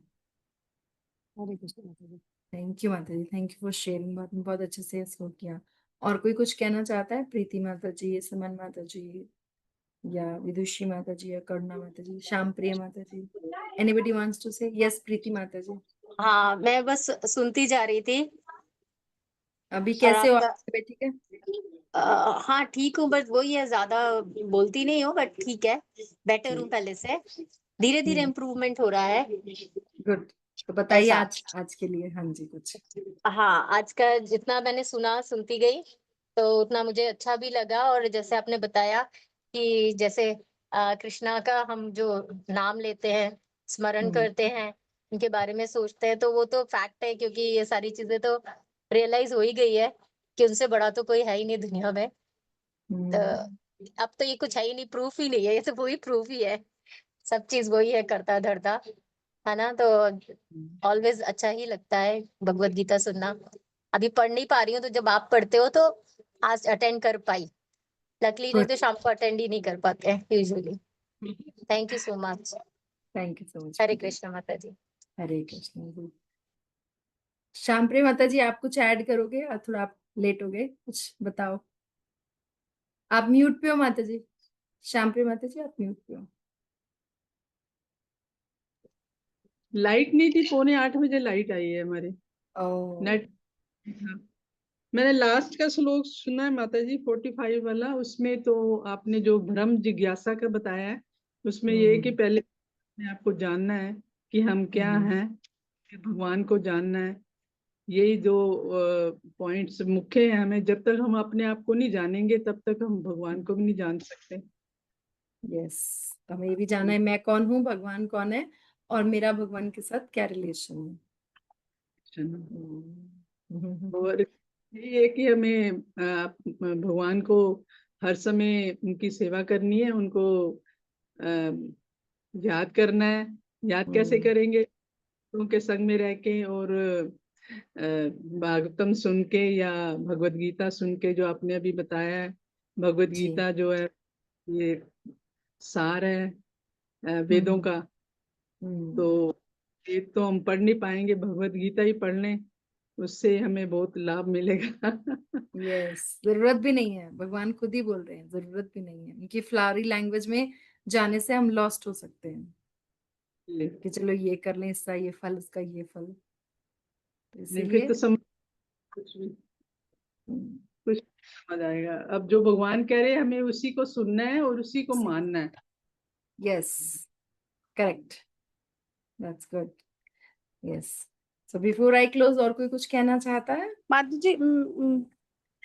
हरे कृष्ण माता जी। थैंक यू माता जी, थैंक यू फॉर शेयरिंग, बहुत अच्छे से इसको किया। और कोई कुछ कहना चाहता है? प्रीति माता जी, सुमन माता जी, या विदुषी माता जी, या करुणा माता जी, श्याम प्रिय माता जी, एनीबडी वांट्स टू से? यस प्रीति माता जी। हाँ, मैं बस सुनती जा रही थी। अभी और कैसे हो आपका आप? ठीक है? हाँ ठीक हूँ, बट वही है, ज्यादा बोलती नहीं हूँ, बट ठीक है, बेटर हूँ पहले से। धीरे धीरे इम्प्रूवमेंट हो रहा है। गुड। तो बताइए ऐसा। आज के लिए। हाँ जी, कुछ। हाँ, आज का जितना मैंने सुना, सुनती गई, तो उतना मुझे अच्छा भी लगा। और जैसे आपने बताया कि जैसे कृष्णा का हम जो नाम लेते हैं, स्मरण करते हैं, उनके बारे में सोचते हैं, तो वो तो फैक्ट है, क्योंकि ये सारी चीजें तो रियलाइज हो ही गई है कि उनसे बड़ा तो कोई है ही नहीं दुनिया में। तो अब तो ये कुछ है ही नहीं, प्रूफ ही नहीं है, ये तो वही प्रूफ ही है। सब चीज वही है, करता धरता, है ना। तो ऑलवेज अच्छा ही लगता है भगवत गीता सुनना। अभी पढ़ नहीं पा रही हूँ, तो जब आप पढ़ते हो तो आज अटेंड कर पाई। लकली नहीं तो शाम को अटेंड ही नहीं कर पाते हैं usually. Thank you so much. Thank you so much. Hare Krishna माता जी। हरे कृष्ण जी। श्याम प्रिय माता जी, आप कुछ ऐड करोगे? या थोड़ा आप लेट हो गए, कुछ बताओ। आप म्यूट पे हो माता जी। श्याम प्रिय माता जी, आप म्यूट पे हो। लाइट नहीं थी, 7:45 लाइट आई है हमारे नेट। हाँ। मैंने लास्ट का श्लोक सुना है माता जी, 45 वाला। उसमें तो आपने जो भ्रम जिज्ञासा का बताया है, उसमें ये है कि पहले अपने आप को जानना है कि हम क्या हैं, फिर भगवान को जानना है। यही दो पॉइंट्स मुख्य हैं हमें। जब तक हम अपने आप को नहीं जानेंगे, तब तक हम भगवान को भी नहीं जान सकते। यस, तो हमें ये भी जानना है मैं कौन हूँ, भगवान कौन है, और मेरा भगवान के साथ क्या रिलेशन है। और यही है कि हमें भगवान को हर समय उनकी सेवा करनी है, उनको याद करना है। याद कैसे करेंगे? उनके संग में रह के, और भागवतम सुन के, या भगवत गीता सुन के, जो आपने अभी बताया है। भगवत गीता जो है, ये सार है वेदों का। तो ये तो हम पढ़ नहीं पाएंगे, भगवत गीता ही पढ़ लें, उससे हमें बहुत लाभ मिलेगा। यस, जरूरत भी नहीं है, भगवान खुद ही बोल रहे हैं, जरूरत भी नहीं है। उनकी फ्लावरी लैंग्वेज में जाने से हम लॉस्ट हो सकते हैं कि चलो ये कर लें, इसका ये फल, इसका ये फल। तो नहीं, फिर इसीलिए तो कुछ समझ आएगा। अब जो भगवान कह रहे हैं, हमें उसी को सुनना है और उसी को मानना है। Yes, correct, that's good. Yes, so before I close, और कोई कुछ कहना चाहता है? माता जी,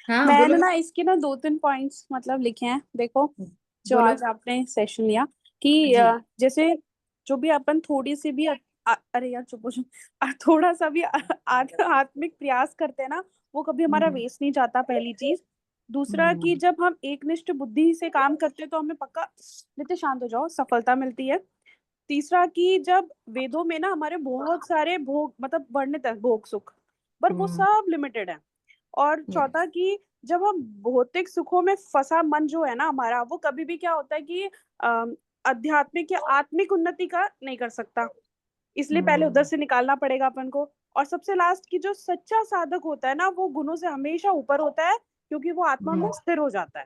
हाँ मैंने बोलो। ना इसके ना 2-3 पॉइंट्स मतलब लिखे हैं, देखो जो बोलो। आज आपने सेशन लिया कि जी। जैसे जो भी अपन थोड़ी सी भी अरे यार चुप हो जाओ, थोड़ा सा भी आत्मिक प्रयास करते हैं ना, वो कभी हमारा वेस्ट नहीं जाता, पहली चीज। दूसरा कि जब हम एकनिष्ठ बुद्धि से काम करते हैं, तो हमें पक्का, नित्य शांत हो जाओ, सफलता मिलती है। तीसरा कि जब वेदों में ना हमारे बहुत सारे भोग मतलब वर्णित है, भोग सुख, पर वो सब लिमिटेड है। और चौथा कि जब हम भौतिक सुखों में फंसा मन जो है ना हमारा, वो कभी भी क्या होता है कि आध्यात्मिक या आत्मिक उन्नति का नहीं कर सकता, इसलिए पहले उधर से निकालना पड़ेगा अपन को। और सबसे लास्ट की जो सच्चा साधक होता है ना, वो गुणों से हमेशा ऊपर होता है, क्योंकि वो आत्मा में स्थिर हो जाता है।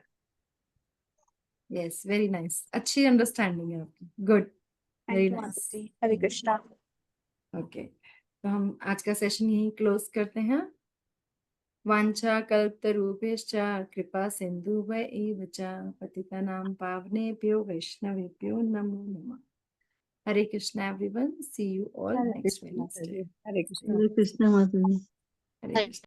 यस, वेरी नाइस, अच्छी अंडरस्टैंडिंग है आपकी, good, very thank you nice. Hare Krishna. Okay, तो हम आज का सेशन यहीं क्लोज करते हैं। वांछा कल्पतरुभ्यश्च कृपा सिन्धुभ्य च पतितानां पावनेभ्यो वैष्णवेभ्यो नमो नमः। Hare Krishna everyone, see you all next Wednesday. Hare Krishna. Krishna माता जी। हरे कृष्ण।